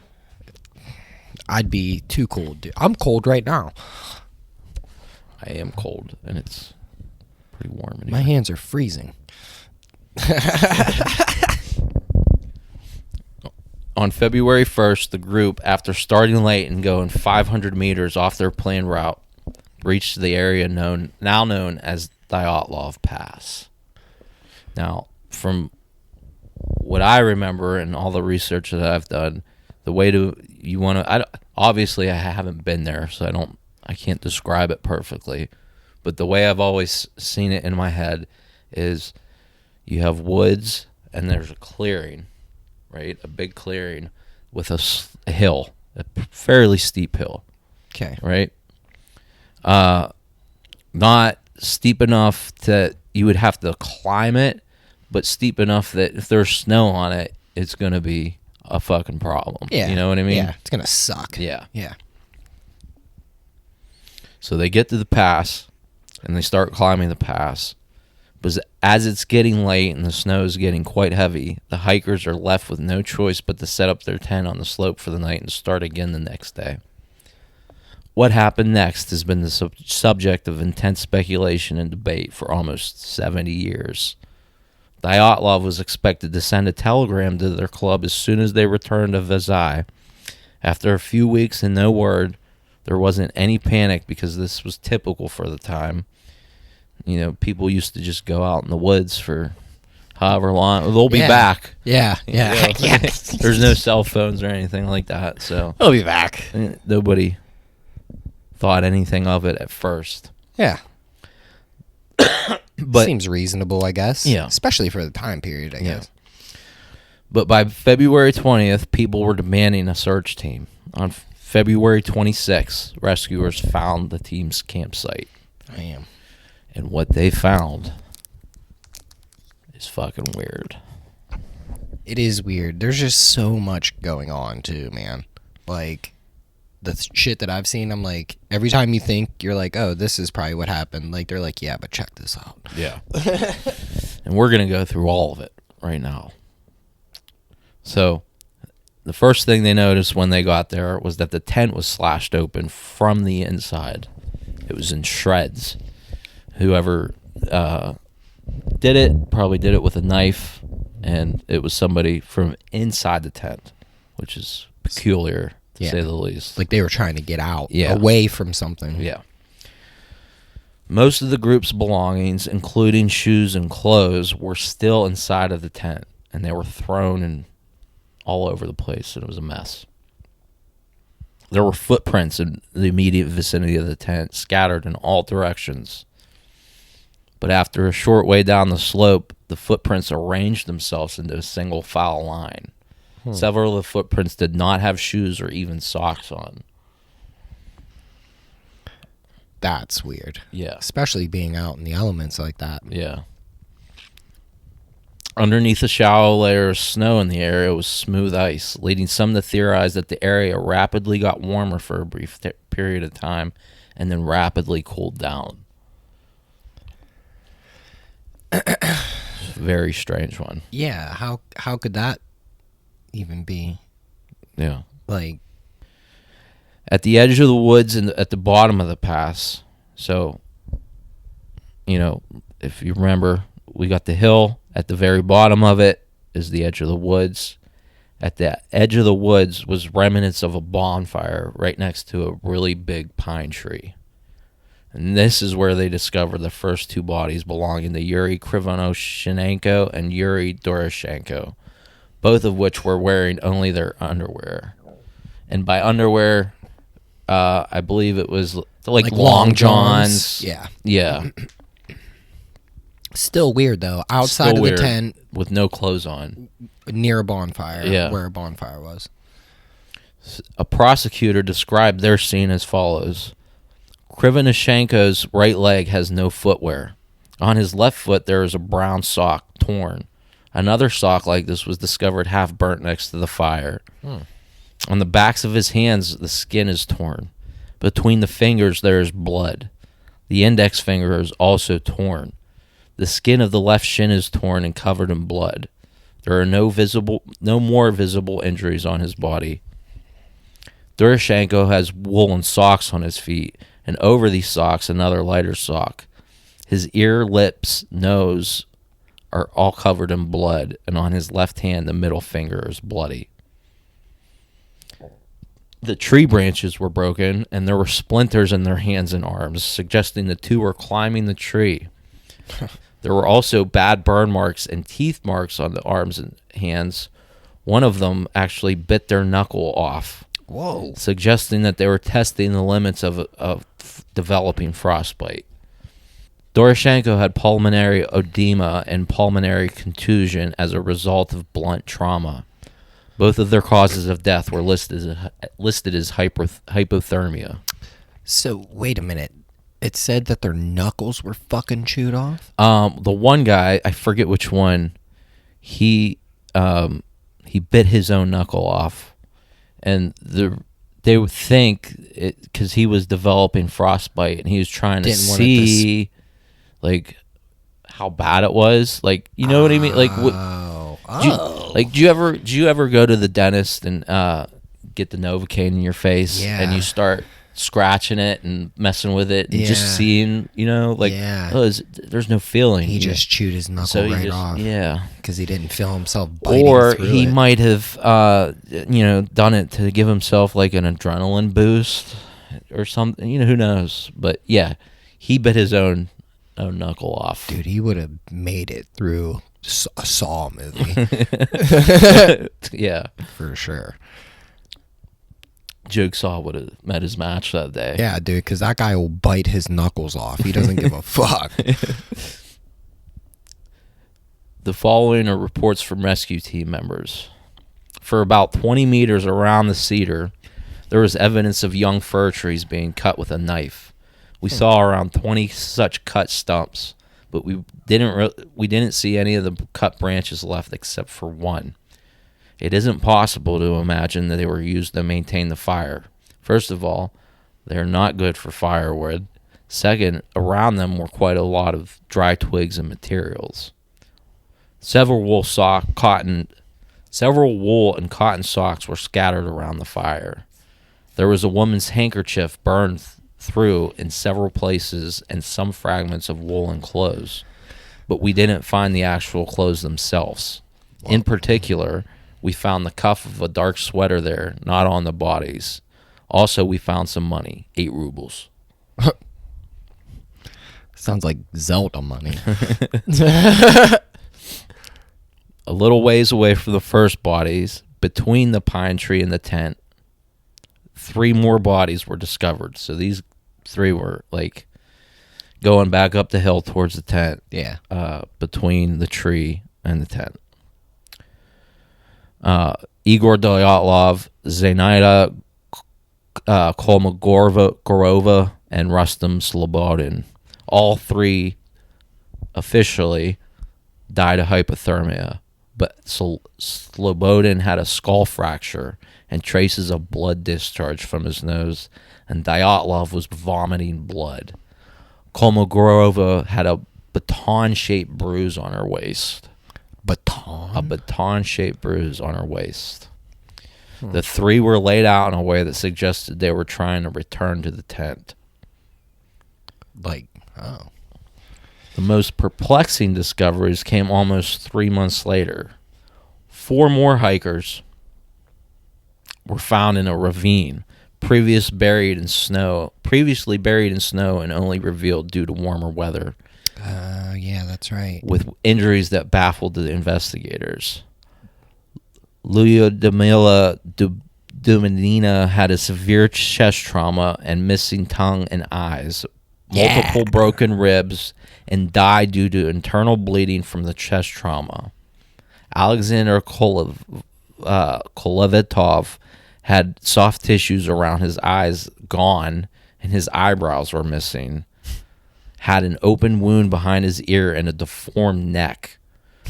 Speaker 2: I'd be too cold, dude. I'm cold right now.
Speaker 1: I am cold, and it's pretty warm in here.
Speaker 2: My hands are freezing.
Speaker 1: On February 1st, the group, after starting late and going 500 meters off their planned route, reached the area now known as Dyatlov Pass. Now, from what I remember and all the research that I've done, the way obviously I haven't been there, so I can't describe it perfectly, but the way I've always seen it in my head is you have woods and there's a clearing, right? A big clearing with a hill, a fairly steep hill.
Speaker 2: Okay.
Speaker 1: Right? Not steep enough that you would have to climb it, but steep enough that if there's snow on it, it's going to be a fucking problem.
Speaker 2: Yeah.
Speaker 1: You know what I mean?
Speaker 2: Yeah, it's going to suck.
Speaker 1: Yeah.
Speaker 2: Yeah.
Speaker 1: So they get to the pass, and they start climbing the pass. But as it's getting late and the snow is getting quite heavy, the hikers are left with no choice but to set up their tent on the slope for the night and start again the next day. What happened next has been the subject of intense speculation and debate for almost 70 years. Dyatlov was expected to send a telegram to their club as soon as they returned to Vazai. After a few weeks and no word, there wasn't any panic because this was typical for the time. You know, people used to just go out in the woods for however long. They'll be back.
Speaker 2: Yeah, yeah.
Speaker 1: You know? There's no cell phones or anything like that, so
Speaker 2: They'll be back.
Speaker 1: Nobody thought anything of it at first.
Speaker 2: Yeah.
Speaker 1: But
Speaker 2: seems reasonable, I guess.
Speaker 1: Yeah.
Speaker 2: Especially for the time period, I guess.
Speaker 1: But by February 20th, people were demanding a search team. On February 26th, rescuers found the team's campsite.
Speaker 2: Damn.
Speaker 1: And what they found is fucking weird.
Speaker 2: It is weird. There's just so much going on, too, man. Like, the shit that I've seen, I'm like, every time you think, you're like, oh, this is probably what happened. Like, they're like, yeah, but check this out.
Speaker 1: Yeah. And we're going to go through all of it right now. So, the first thing they noticed when they got there was that the tent was slashed open from the inside. It was in shreds. Whoever did it probably did it with a knife and it was somebody from inside the tent, which is peculiar to say the least.
Speaker 2: Like they were trying to get out, away from something.
Speaker 1: Yeah. Most of the group's belongings, including shoes and clothes, were still inside of the tent, and they were thrown in all over the place, and it was a mess. There were footprints in the immediate vicinity of the tent, scattered in all directions. But after a short way down the slope, the footprints arranged themselves into a single file line. Several of the footprints did not have shoes or even socks on.
Speaker 2: That's weird.
Speaker 1: Yeah.
Speaker 2: Especially being out in the elements like that.
Speaker 1: Yeah. Underneath a shallow layer of snow in the area was smooth ice, leading some to theorize that the area rapidly got warmer for a brief period of time and then rapidly cooled down. Very strange one.
Speaker 2: Yeah, how could that even be?
Speaker 1: Yeah.
Speaker 2: Like,
Speaker 1: at the edge of the woods and at the bottom of the pass. So, if you remember, we got the hill. At the very bottom of it is the edge of the woods. At the edge of the woods was remnants of a bonfire right next to a really big pine tree. And this is where they discovered the first two bodies belonging to Yuri Krivonoshenko and Yuri Doroshenko, both of which were wearing only their underwear. And by underwear, I believe it was like long johns.
Speaker 2: Yeah.
Speaker 1: Yeah.
Speaker 2: Still weird, though. Outside of the tent.
Speaker 1: With no clothes on.
Speaker 2: Near a bonfire.
Speaker 1: Yeah.
Speaker 2: Where a bonfire was.
Speaker 1: A prosecutor described their scene as follows. Krivonoshenko's right leg has no footwear. On his left foot, there is a brown sock torn. Another sock like this was discovered half burnt next to the fire. On the backs of his hands, the skin is torn. Between the fingers, there is blood. The index finger is also torn. The skin of the left shin is torn and covered in blood. There are no more visible injuries on his body. Doroshenko has woolen socks on his feet, and over these socks, another lighter sock. His ear, lips, nose are all covered in blood, and on his left hand, the middle finger is bloody. The tree branches were broken, and there were splinters in their hands and arms, suggesting the two were climbing the tree. There were also bad burn marks and teeth marks on the arms and hands. One of them actually bit their knuckle off.
Speaker 2: Whoa.
Speaker 1: Suggesting that they were testing the limits of developing frostbite. Doroshenko had pulmonary edema and pulmonary contusion as a result of blunt trauma. Both of their causes of death were listed as hypothermia.
Speaker 2: So, wait a minute. It said that their knuckles were fucking chewed off?
Speaker 1: The one guy, I forget which one, he bit his own knuckle off. And they would think, because he was developing frostbite and he was trying to see, like, how bad it was. Like, you know what I mean? Like, do you ever go to the dentist and get the Novocaine in your face and you start scratching it and messing with it and just seeing, there's no feeling.
Speaker 2: He just chewed his knuckle off.
Speaker 1: Yeah.
Speaker 2: Because he didn't feel himself biting
Speaker 1: or
Speaker 2: through
Speaker 1: he
Speaker 2: it.
Speaker 1: might have, done it to give himself like an adrenaline boost or something. Who knows? But yeah, he bit his own knuckle off.
Speaker 2: Dude, he would have made it through a Saw movie.
Speaker 1: Yeah.
Speaker 2: For sure.
Speaker 1: Jigsaw would have met his match that day.
Speaker 2: Yeah, dude, because that guy will bite his knuckles off. He doesn't give a fuck.
Speaker 1: The following are reports from rescue team members. For about 20 meters around the cedar, there was evidence of young fir trees being cut with a knife. We saw around 20 such cut stumps, but we didn't see any of the cut branches left except for one. It isn't possible to imagine that they were used to maintain the fire. First of all, they are not good for firewood. Second, around them were quite a lot of dry twigs and materials. Several wool and cotton socks were scattered around the fire. There was a woman's handkerchief burned through in several places and some fragments of woolen clothes, but we didn't find the actual clothes themselves. In particular, we found the cuff of a dark sweater there, not on the bodies. Also, we found some money, 8 rubles.
Speaker 2: Sounds like Zelda money.
Speaker 1: A little ways away from the first bodies, between the pine tree and the tent, 3 more bodies were discovered. So these 3 were like going back up the hill towards the tent.
Speaker 2: Yeah.
Speaker 1: Between the tree and the tent. Igor Dyatlov, Zenaida Kolmogorova, and Rustam Slobodin. All 3 officially died of hypothermia, but Slobodin had a skull fracture and traces of blood discharge from his nose, and Dyatlov was vomiting blood. Kolmogorova had a baton-shaped bruise on her waist. A baton-shaped bruise on her waist. The 3 were laid out in a way that suggested they were trying to return to the tent.
Speaker 2: The
Speaker 1: most perplexing discoveries came almost 3 months later. 4 more hikers were found in a ravine, previously buried in snow and only revealed due to warmer weather.
Speaker 2: Yeah, that's right.
Speaker 1: With injuries that baffled the investigators. Lyudmila Dumanina had a severe chest trauma and missing tongue and eyes, multiple broken ribs, and died due to internal bleeding from the chest trauma. Alexander Kolevatov had soft tissues around his eyes gone, and his eyebrows were missing. Had an open wound behind his ear and a deformed neck,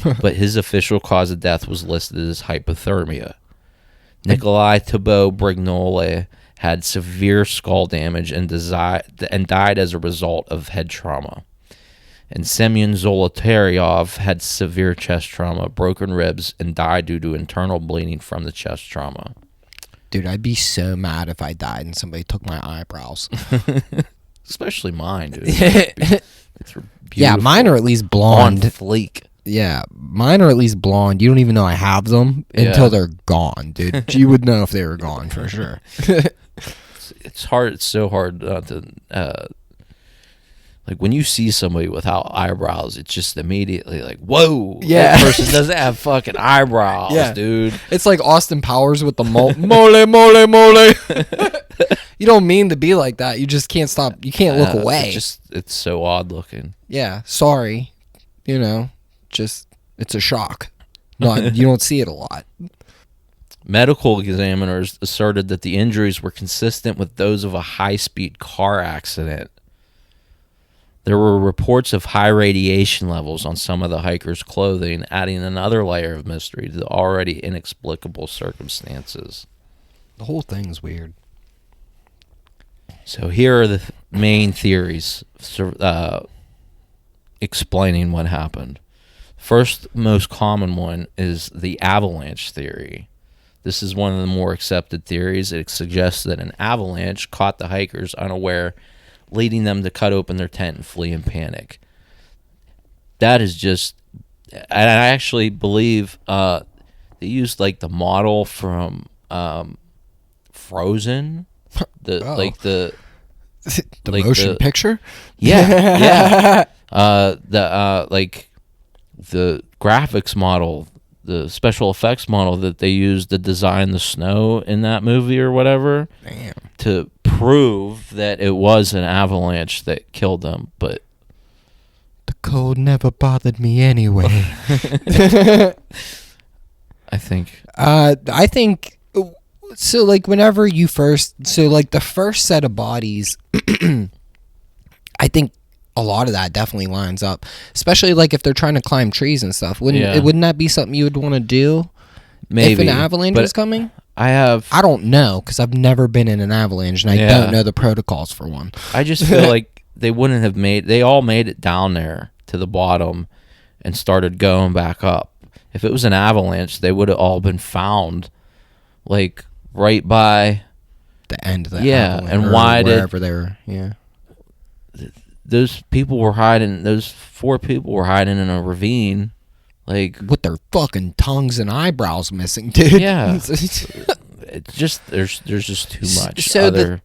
Speaker 1: but his official cause of death was listed as hypothermia. Nikolai Thibault Brignole had severe skull damage and died as a result of head trauma. And Semyon Zolotaryov had severe chest trauma, broken ribs, and died due to internal bleeding from the chest trauma.
Speaker 2: Dude, I'd be so mad if I died and somebody took my eyebrows.
Speaker 1: Especially mine, dude.
Speaker 2: Yeah, mine are at least blonde.
Speaker 1: On fleek.
Speaker 2: Yeah, mine are at least blonde. You don't even know I have them until they're gone, dude. You would know if they were gone for sure.
Speaker 1: It's hard. It's so hard not to... like, when you see somebody without eyebrows, it's just immediately like, whoa, that person doesn't have fucking eyebrows, dude.
Speaker 2: It's like Austin Powers with the mole, mole. You don't mean to be like that. You just can't stop. You can't look away.
Speaker 1: It's so odd looking.
Speaker 2: Yeah, sorry. It's a shock. No, you don't see it a lot.
Speaker 1: Medical examiners asserted that the injuries were consistent with those of a high-speed car accident. There were reports of high radiation levels on some of the hikers' clothing, adding another layer of mystery to the already inexplicable circumstances.
Speaker 2: The whole thing's weird.
Speaker 1: So here are the main theories explaining what happened. First, most common one is the avalanche theory. This is one of the more accepted theories. It suggests that an avalanche caught the hikers unaware, leading them to cut open their tent and flee in panic. That is just... And I actually believe they used like the model from Frozen. The
Speaker 2: motion picture?
Speaker 1: Yeah. The graphics model, the special effects model that they used to design the snow in that movie or whatever.
Speaker 2: Damn. To
Speaker 1: prove that it was an avalanche that killed them, but
Speaker 2: the cold never bothered me anyway.
Speaker 1: I think
Speaker 2: so. Like whenever you the first set of bodies, I think a lot of that definitely lines up, especially like if they're trying to climb trees and stuff. Wouldn't that be something you would want to do? Maybe if an avalanche was coming. I don't know because I've never been in an avalanche and I don't know the protocols for one.
Speaker 1: I just feel like they wouldn't have they all made it down there to the bottom and started going back up. If it was an avalanche, they would have all been found like right by
Speaker 2: the end of the avalanche.
Speaker 1: And why
Speaker 2: wherever they were,
Speaker 1: those people were hiding, those 4 people were hiding in a ravine. Like,
Speaker 2: with their fucking tongues and eyebrows missing, dude.
Speaker 1: yeah. It's just there's just too much.
Speaker 2: So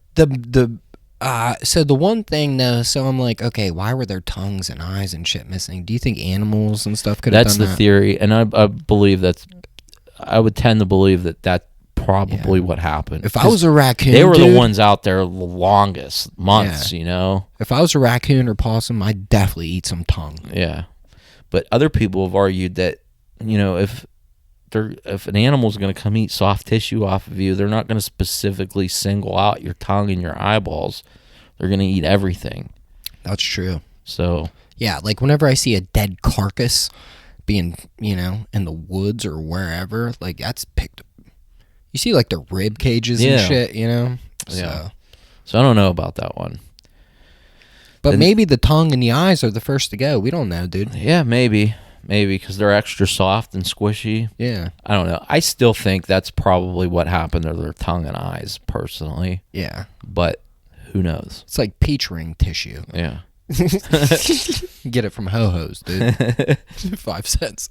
Speaker 2: so the one thing though, so I'm like, okay, why were their tongues and eyes and shit missing? Do you think animals and stuff could have done that?
Speaker 1: That's the theory, and I believe I would tend to believe that probably what happened.
Speaker 2: If I was a raccoon,
Speaker 1: they were the ones out there the longest months, you know.
Speaker 2: If I was a raccoon or possum, I'd definitely eat some tongue.
Speaker 1: Yeah, but other people have argued that, you know, if an animal's going to come eat soft tissue off of you, they're not going to specifically single out your tongue and your eyeballs. They're going to eat everything.
Speaker 2: That's true.
Speaker 1: So
Speaker 2: yeah, like whenever I see a dead carcass being, you know, in the woods or wherever, like that's picked up. You see like the rib cages and shit, you know?
Speaker 1: Yeah. So I don't know about that one.
Speaker 2: But maybe the tongue and the eyes are the first to go. We don't know, dude.
Speaker 1: Yeah, maybe because they're extra soft and squishy.
Speaker 2: Yeah.
Speaker 1: I don't know. I still think that's probably what happened to their tongue and eyes, personally.
Speaker 2: Yeah.
Speaker 1: But who knows?
Speaker 2: It's like peach ring tissue.
Speaker 1: Yeah.
Speaker 2: Get it from Ho-Ho's, dude. 5 cents.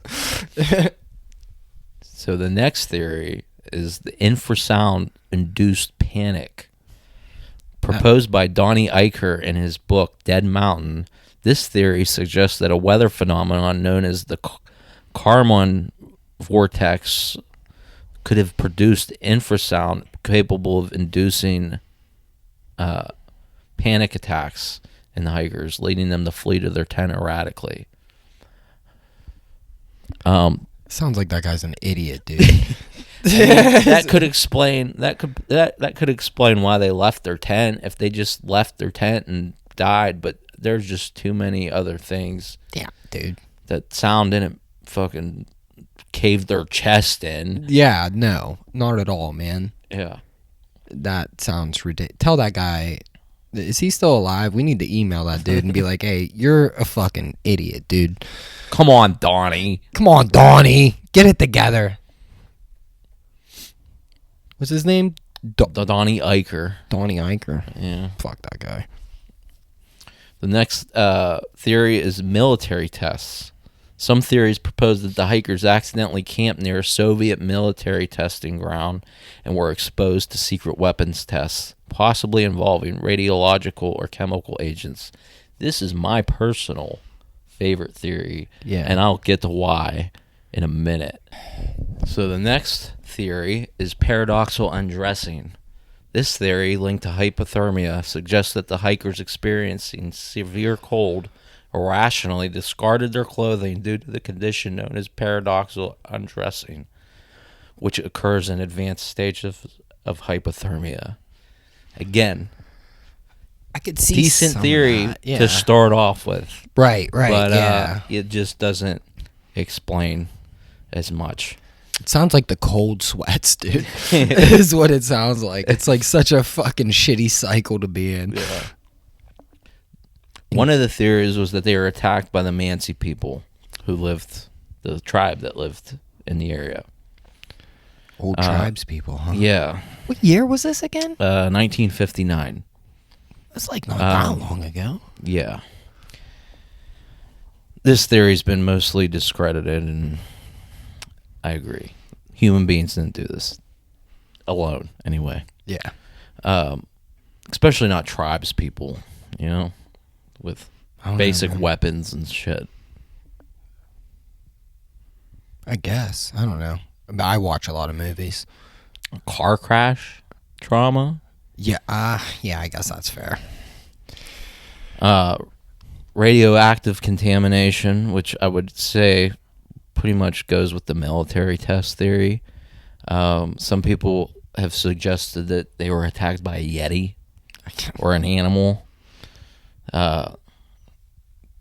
Speaker 1: So the next theory is the infrasound-induced panic. Proposed by Donnie Eicher in his book Dead Mountain, this theory suggests that a weather phenomenon known as the Kármán vortex could have produced infrasound capable of inducing panic attacks in the hikers, leading them to flee to their tent erratically.
Speaker 2: Sounds like that guy's an idiot, dude.
Speaker 1: That could explain that could explain why they left their tent, if they just left their tent and died. But there's just too many other things.
Speaker 2: Yeah, dude.
Speaker 1: That sound didn't fucking cave their chest in.
Speaker 2: Yeah, no, not at all, man.
Speaker 1: Yeah,
Speaker 2: that sounds ridiculous. Tell that guy, is he still alive? We need to email that dude and be like, hey, you're a fucking idiot, dude.
Speaker 1: Come on, Donnie.
Speaker 2: Come on, Donnie. Get it together. What's his name?
Speaker 1: Donnie Eicher.
Speaker 2: Donnie Eicher.
Speaker 1: Yeah.
Speaker 2: Fuck that guy.
Speaker 1: The next theory is military tests. Some theories propose that the hikers accidentally camped near a Soviet military testing ground and were exposed to secret weapons tests, possibly involving radiological or chemical agents. This is my personal favorite theory, and I'll get to why in a minute. So the next theory is paradoxical undressing. This theory, linked to hypothermia, suggests that the hikers experiencing severe cold irrationally discarded their clothing due to the condition known as paradoxical undressing, which occurs in advanced stages of hypothermia. Again,
Speaker 2: I could see
Speaker 1: decent theory to start off with.
Speaker 2: Right,
Speaker 1: but it just doesn't explain as much.
Speaker 2: It sounds like the cold sweats, dude. Is what it sounds like. It's like such a fucking shitty cycle to be in.
Speaker 1: Yeah. One of the theories was that they were attacked by the Mansi people the tribe that lived in the area.
Speaker 2: Old tribes people, huh?
Speaker 1: Yeah.
Speaker 2: What year was this again?
Speaker 1: 1959.
Speaker 2: That's like not that long ago.
Speaker 1: Yeah. This theory's been mostly discredited, and I agree. Human beings didn't do this alone, anyway.
Speaker 2: Yeah.
Speaker 1: Especially not tribes people, you know, with basic weapons and shit.
Speaker 2: I guess. I don't know. I watch a lot of movies.
Speaker 1: Car crash trauma?
Speaker 2: Yeah. Yeah, I guess that's fair.
Speaker 1: Radioactive contamination, which I would say pretty much goes with the military test theory. Some people have suggested that they were attacked by a Yeti or an animal.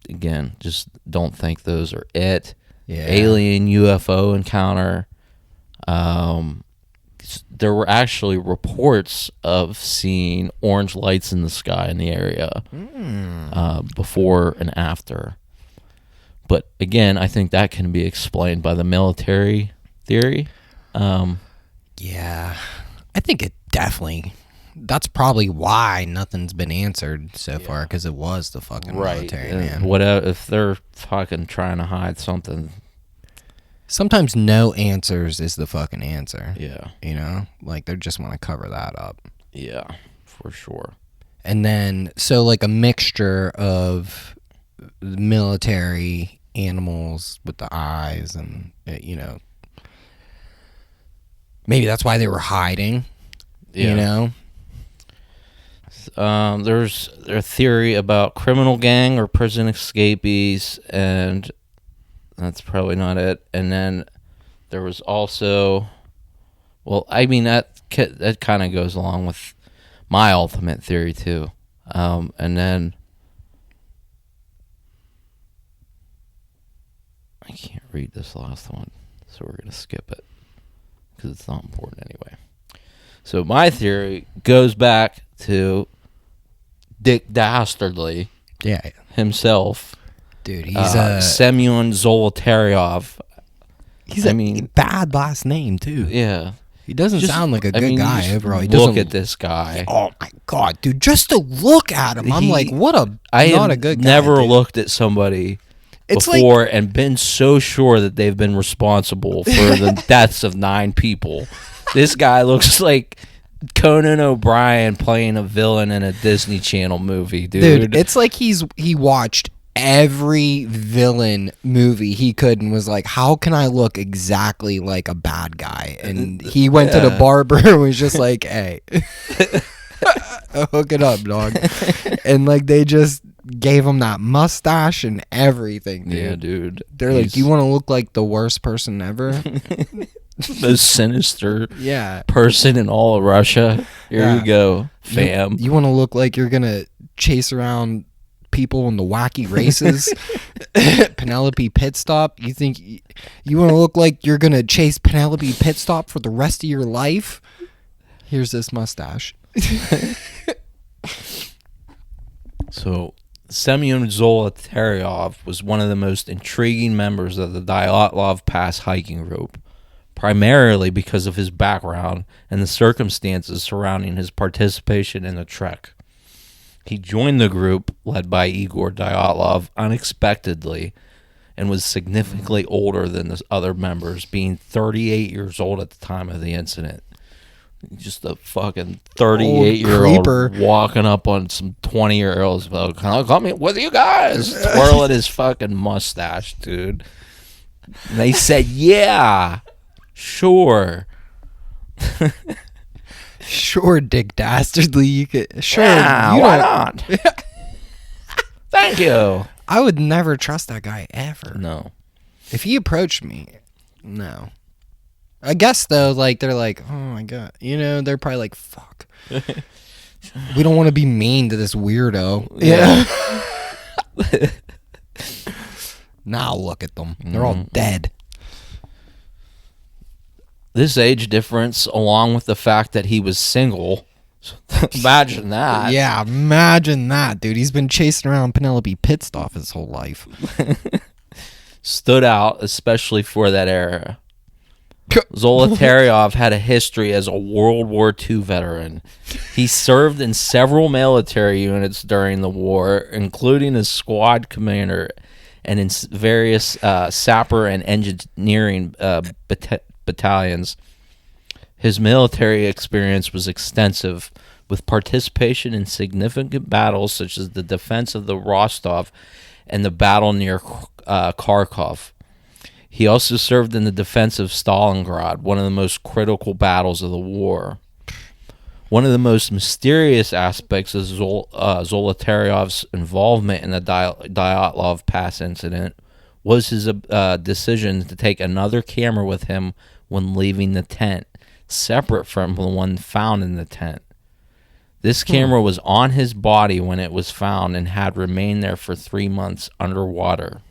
Speaker 1: Again, just don't think those are it.
Speaker 2: Yeah.
Speaker 1: Alien UFO encounter. There were actually reports of seeing orange lights in the sky in the area before and after. But again, I think that can be explained by the military theory.
Speaker 2: Yeah, I think it definitely. That's probably why nothing's been answered so far, because it was the fucking military, man.
Speaker 1: What if they're fucking trying to hide something?
Speaker 2: Sometimes no answers is the fucking answer.
Speaker 1: Yeah.
Speaker 2: You know? Like, they just want to cover that up.
Speaker 1: Yeah, for sure.
Speaker 2: And then, so, like, a mixture of military animals with the eyes and, you know, maybe that's why they were hiding, you know?
Speaker 1: There's a theory about criminal gang or prison escapees, and that's probably not it. And then there was also, well, I mean, that kind of goes along with my ultimate theory, too. And then I can't read this last one, so we're going to skip it because it's not important anyway. So my theory goes back to Dick Dastardly himself.
Speaker 2: Dude, he's
Speaker 1: Semyon Zolotaryov.
Speaker 2: He's a bad last name, too.
Speaker 1: Yeah.
Speaker 2: He doesn't sound like a good guy overall. He
Speaker 1: look at this guy.
Speaker 2: Oh, my God, dude. Just to look at him, I'm like, not a good guy.
Speaker 1: Never looked at somebody before and been so sure that they've been responsible for the deaths of 9 people. This guy looks like Conan O'Brien playing a villain in a Disney Channel movie, dude.
Speaker 2: It's like he watched every villain movie he could and was like, how can I look exactly like a bad guy? And he went to the barber and was just like, hey, hook it up, dog. And like they just gave him that mustache and everything, dude.
Speaker 1: Yeah, dude.
Speaker 2: They're like, you want to look like the worst person ever?
Speaker 1: Most sinister
Speaker 2: yeah.
Speaker 1: person in all of Russia. Here you go, fam.
Speaker 2: You want to look like you're going to chase around people in the wacky races? Penelope Pitstop? You think you want to look like you're going to chase Penelope Pitstop for the rest of your life? Here's this mustache.
Speaker 1: So, Semyon Zolotaryov was one of the most intriguing members of the Dyatlov Pass hiking group, primarily because of his background and the circumstances surrounding his participation in the trek. He joined the group, led by Igor Dyatlov, unexpectedly, and was significantly older than the other members, being 38 years old at the time of the incident. Just a fucking 38-year-old walking up on some 20-year-olds. Well, can I come with you guys? Twirling his fucking mustache, dude. And they said, yeah, sure.
Speaker 2: Sure, Dick Dastardly. You could. Sure.
Speaker 1: Yeah, why not? Thank you.
Speaker 2: I would never trust that guy ever.
Speaker 1: No.
Speaker 2: If he approached me, no. I guess, though, like, they're like, oh, my God. You know, they're probably like, fuck. We don't want to be mean to this weirdo. Yeah. Now look at them. They're all dead.
Speaker 1: This age difference, along with the fact that he was single, imagine that.
Speaker 2: Yeah, imagine that, dude. He's been chasing around Penelope Pitstop his whole life.
Speaker 1: Stood out, especially for that era. Zolotaryov had a history as a World War II veteran. He served in several military units during the war, including as squad commander and in various sapper and engineering battalions. His military experience was extensive, with participation in significant battles such as the defense of the Rostov and the battle near Kharkov. He also served in the defense of Stalingrad, one of the most critical battles of the war. One of the most mysterious aspects of Zolotaryov's involvement in the Dyatlov Pass incident was his decision to take another camera with him when leaving the tent, separate from the one found in the tent. This camera was on his body when it was found and had remained there for 3 months underwater.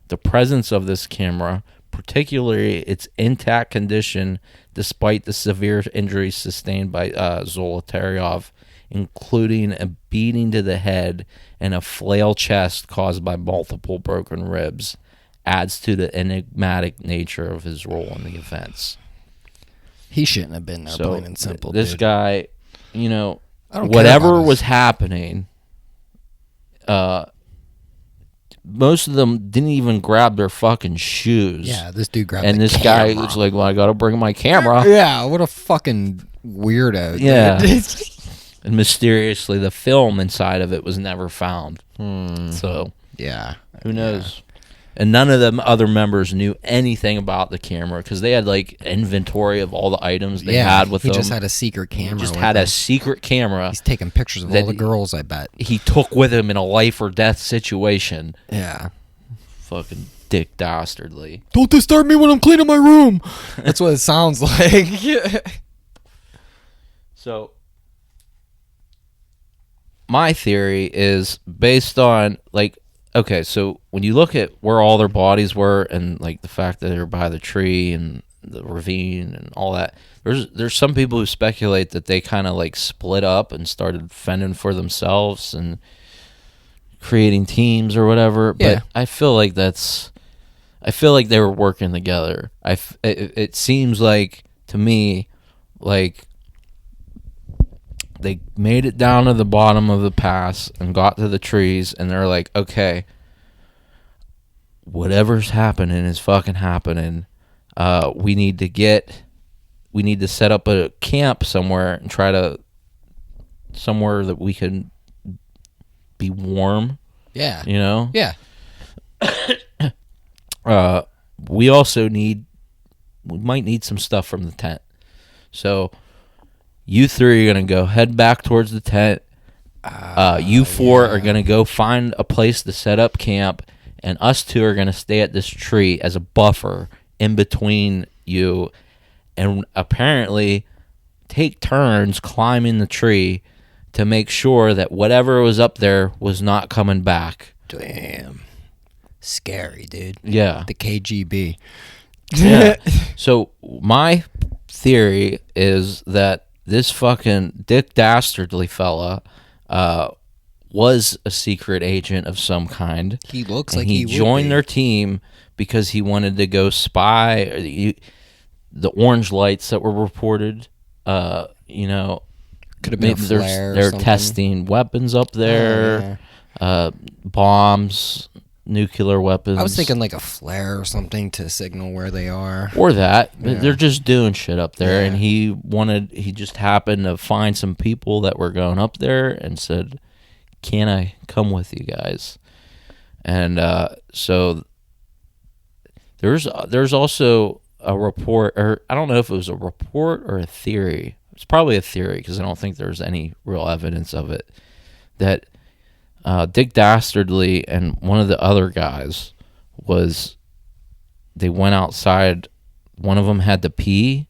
Speaker 1: The presence of this camera, particularly its intact condition despite the severe injuries sustained by Zolotaryov, including a beating to the head and a flail chest caused by multiple broken ribs, adds to the enigmatic nature of his role in the events.
Speaker 2: He shouldn't have been there, plain and simple.
Speaker 1: This
Speaker 2: dude.
Speaker 1: guy, you know, whatever was happening, most of them didn't even grab their fucking shoes.
Speaker 2: Yeah, this dude grabbed
Speaker 1: and
Speaker 2: the
Speaker 1: this
Speaker 2: camera.
Speaker 1: guy was like, well, I gotta bring my camera.
Speaker 2: Yeah, what a fucking weirdo. Dude.
Speaker 1: Yeah. And mysteriously, the film inside of it was never found. So,
Speaker 2: yeah.
Speaker 1: who knows? And none of them other members knew anything about the camera because they had like inventory of all the items they had with them.
Speaker 2: He just had a secret camera.
Speaker 1: He just had a secret camera.
Speaker 2: He's taking pictures of all the girls, I bet.
Speaker 1: He took with him in a life or death situation.
Speaker 2: Yeah.
Speaker 1: Fucking dick dastardly.
Speaker 2: Don't disturb me when I'm cleaning my room. That's what it sounds like.
Speaker 1: So, my theory is based on like, okay, so when you look at where all their bodies were and like the fact that they're by the tree and the ravine and all that, there's some people who speculate that they kind of like split up and started fending for themselves and creating teams or whatever.
Speaker 2: Yeah.
Speaker 1: But I feel like they were working together. It seems like to me like they made it down to the bottom of the pass and got to the trees, and they're like, okay, whatever's happening is fucking happening. We need to set up a camp somewhere and somewhere that we can be warm.
Speaker 2: Yeah.
Speaker 1: You know?
Speaker 2: Yeah.
Speaker 1: We might need some stuff from the tent. So you three are going to go head back towards the tent. You four are going to go find a place to set up camp, and us two are going to stay at this tree as a buffer in between you, and apparently take turns climbing the tree to make sure that whatever was up there was not coming back.
Speaker 2: Damn. Scary, dude.
Speaker 1: Yeah.
Speaker 2: The KGB.
Speaker 1: Yeah. So my theory is that this fucking Dick Dastardly fella was a secret agent of some kind.
Speaker 2: He looks
Speaker 1: and
Speaker 2: like
Speaker 1: he joined their team because he wanted to go spy. The orange lights that were reported,
Speaker 2: could have been a flare.
Speaker 1: They're testing weapons up there, bombs, nuclear weapons.
Speaker 2: I was thinking like a flare or something to signal where they are.
Speaker 1: Or that. Yeah. They're just doing shit up there,
Speaker 2: Yeah.
Speaker 1: and he just happened to find some people that were going up there and said, can I come with you guys? And so there's also a report, or I don't know if it was a report or a theory. It's probably a theory because I don't think there's any real evidence of it, that Dick Dastardly and one of the other guys they went outside. One of them had to pee,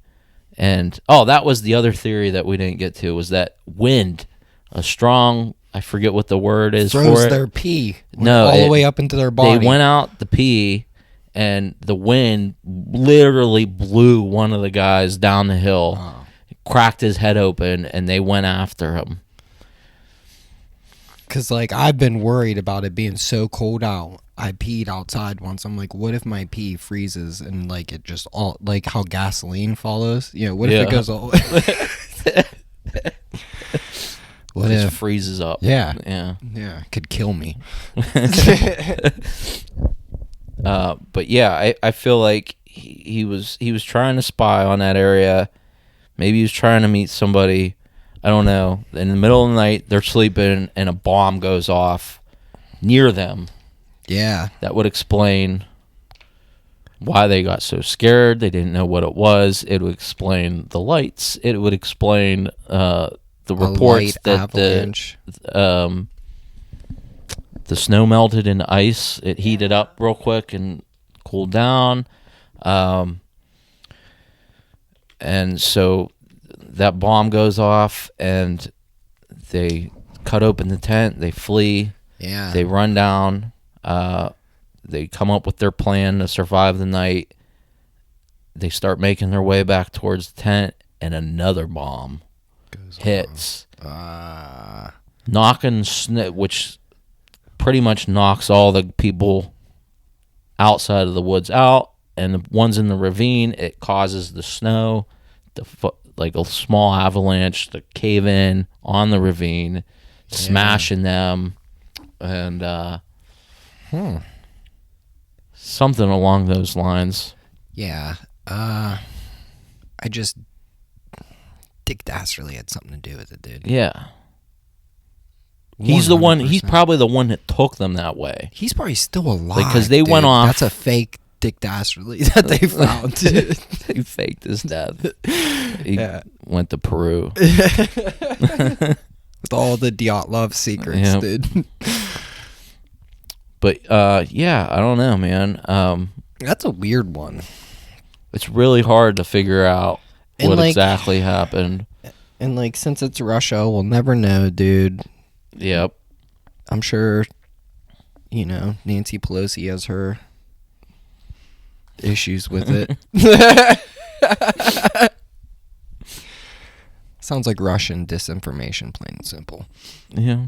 Speaker 1: and that was the other theory that we didn't get to, was that wind, a strong, I forget what the word is for it.
Speaker 2: Throws their pee all the way up into their body.
Speaker 1: They went out to pee, and the wind literally blew one of the guys down the hill, cracked his head open, and they went after him.
Speaker 2: Because, like, I've been worried about it being so cold out. I peed outside once. I'm like, what if my pee freezes and, like, it just all, like how gasoline follows? You know, what if it goes all... What
Speaker 1: if
Speaker 2: if...
Speaker 1: freezes up.
Speaker 2: Yeah.
Speaker 1: Yeah.
Speaker 2: Yeah. It could kill me.
Speaker 1: But yeah, I feel like he was trying to spy on that area. Maybe he was trying to meet somebody. I don't know. In the middle of the night, they're sleeping, and a bomb goes off near them.
Speaker 2: Yeah.
Speaker 1: That would explain why they got so scared. They didn't know what it was. It would explain the lights. It would explain the reports that the snow melted into ice. It heated up real quick and cooled down. And so that bomb goes off, and they cut open the tent. They flee.
Speaker 2: Yeah.
Speaker 1: They run down. They come up with their plan to survive the night. They start making their way back towards the tent, and another bomb hits, knocking which pretty much knocks all the people outside of the woods out, and the ones in the ravine, it causes the snow, like a small avalanche, to cave in on the ravine, smashing them, and Something along those lines.
Speaker 2: Yeah. Dick Dastardly had something to do with it, dude.
Speaker 1: Yeah. He's the one.
Speaker 2: 100%.
Speaker 1: He's probably the one that took them that way.
Speaker 2: He's probably still alive.
Speaker 1: Because they
Speaker 2: dude.
Speaker 1: went off.
Speaker 2: That's a fake Dick Dastardly that they found.
Speaker 1: They faked his death. He went to Peru.
Speaker 2: With all the Dyatlov secrets, dude.
Speaker 1: But, yeah, I don't know, man.
Speaker 2: That's a weird one.
Speaker 1: It's really hard to figure out
Speaker 2: And,
Speaker 1: what
Speaker 2: like,
Speaker 1: exactly happened.
Speaker 2: And, like, since it's Russia, we'll never know, dude.
Speaker 1: Yep.
Speaker 2: I'm sure, Nancy Pelosi has her issues with it. Sounds like Russian disinformation, plain and simple.
Speaker 1: Yeah,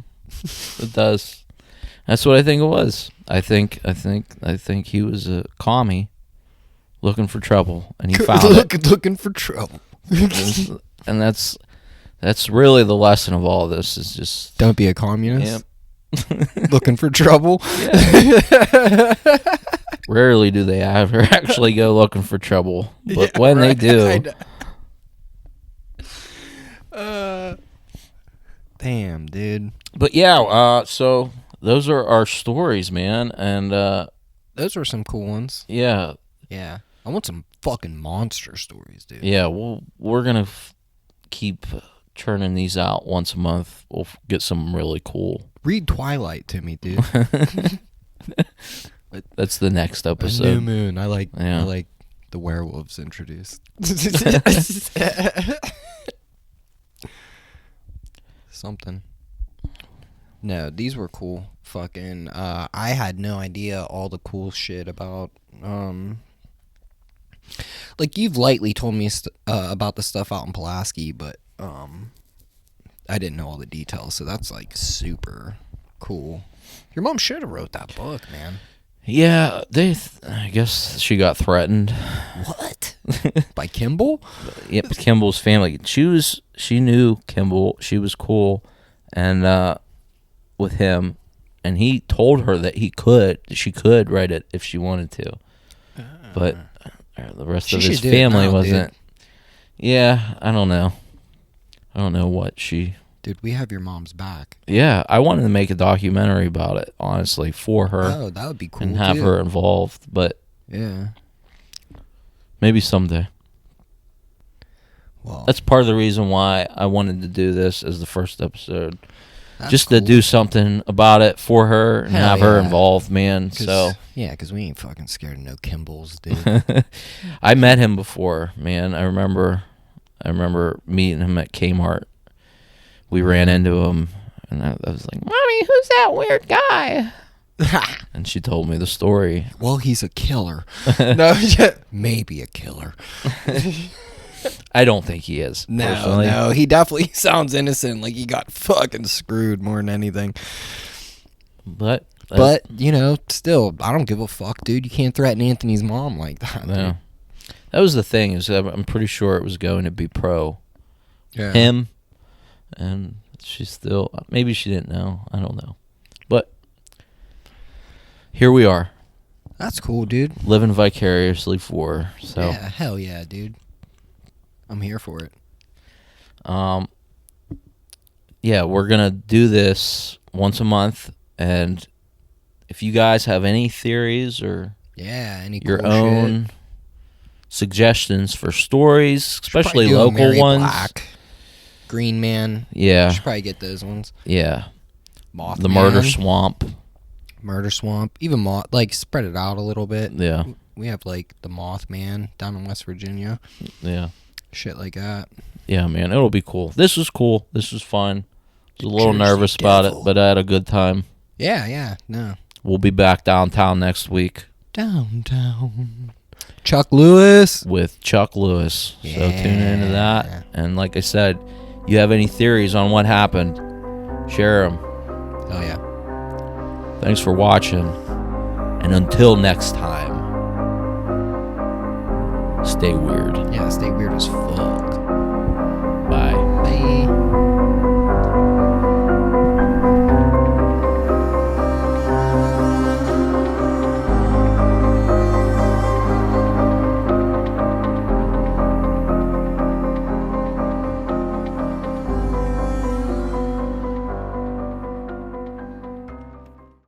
Speaker 1: it does. That's what I think it was. I think he was a commie looking for trouble, and he found it.
Speaker 2: Looking for trouble.
Speaker 1: And that's really the lesson of all this is just
Speaker 2: don't be a communist.
Speaker 1: Yep.
Speaker 2: Looking for trouble.
Speaker 1: Yeah. Rarely do they ever actually go looking for trouble, but when they do,
Speaker 2: damn, dude.
Speaker 1: But yeah, so those are our stories, man, and
Speaker 2: those were some cool ones.
Speaker 1: Yeah,
Speaker 2: I want some fucking monster stories, dude.
Speaker 1: Yeah, we're gonna keep churning these out once a month. We'll get some really cool.
Speaker 2: Read Twilight to me, dude.
Speaker 1: That's the next episode.
Speaker 2: A new moon. I like the werewolves introduced. Something. No, these were cool. Fucking I had no idea all the cool shit about like you've lightly told me about the stuff out in Pulaski, but I didn't know all the details, so that's like super cool. Your mom should have wrote that book, man.
Speaker 1: Yeah, I guess she got threatened.
Speaker 2: What? By Kimball?
Speaker 1: Yep, Kimball's family. She knew Kimball. She was cool, and with him, and he told her that she could write it if she wanted to, but the rest of his family wasn't. Yeah, I don't know. I don't know what she.
Speaker 2: Dude, we have your mom's back.
Speaker 1: Yeah, I wanted to make a documentary about it, honestly, for her.
Speaker 2: Oh, that would be cool,
Speaker 1: and have her involved, but
Speaker 2: yeah,
Speaker 1: maybe someday.
Speaker 2: Well,
Speaker 1: that's part of the reason why I wanted to do this as the first episode, just
Speaker 2: cool.
Speaker 1: to do something about it for her and have her involved, man. So
Speaker 2: yeah, because we ain't fucking scared of no Kimballs, dude.
Speaker 1: I met him before, man. I remember meeting him at Kmart. We ran into him, and I was like, "Mommy, who's that weird guy?" And she told me the story.
Speaker 2: Well, he's a killer. No, maybe a killer.
Speaker 1: I don't think he is.
Speaker 2: No, he definitely sounds innocent. Like he got fucking screwed more than anything.
Speaker 1: But
Speaker 2: still, I don't give a fuck, dude. You can't threaten Anthony's mom like that.
Speaker 1: No, that was the thing. Is I'm pretty sure it was going to be pro him. And she still, maybe she didn't know. I don't know. But here we are.
Speaker 2: That's cool, dude.
Speaker 1: Living vicariously for her. So.
Speaker 2: Yeah, hell yeah, dude. I'm here for it.
Speaker 1: Yeah, we're going to do this once a month. And if you guys have any theories or
Speaker 2: any
Speaker 1: your
Speaker 2: cool
Speaker 1: own
Speaker 2: shit.
Speaker 1: Suggestions for stories, especially local
Speaker 2: Mary
Speaker 1: ones.
Speaker 2: Black. Green Man.
Speaker 1: Yeah.
Speaker 2: You should probably get those ones.
Speaker 1: Yeah.
Speaker 2: Mothman.
Speaker 1: The Murder Swamp.
Speaker 2: Murder Swamp. Even spread it out a little bit.
Speaker 1: Yeah.
Speaker 2: We have like the Mothman down in West Virginia.
Speaker 1: Yeah.
Speaker 2: Shit like that.
Speaker 1: Yeah, man. It'll be cool. This was cool. This was fun. I was a little nervous about it, but I had a good time.
Speaker 2: Yeah. No.
Speaker 1: We'll be back downtown next week.
Speaker 2: Downtown. Chuck Lewis.
Speaker 1: With Chuck Lewis. Yeah. So tune into that. And like I said, you have any theories on what happened, share them.
Speaker 2: Oh, yeah.
Speaker 1: Thanks for watching. And until next time, stay weird.
Speaker 2: Yeah, stay weird as fuck.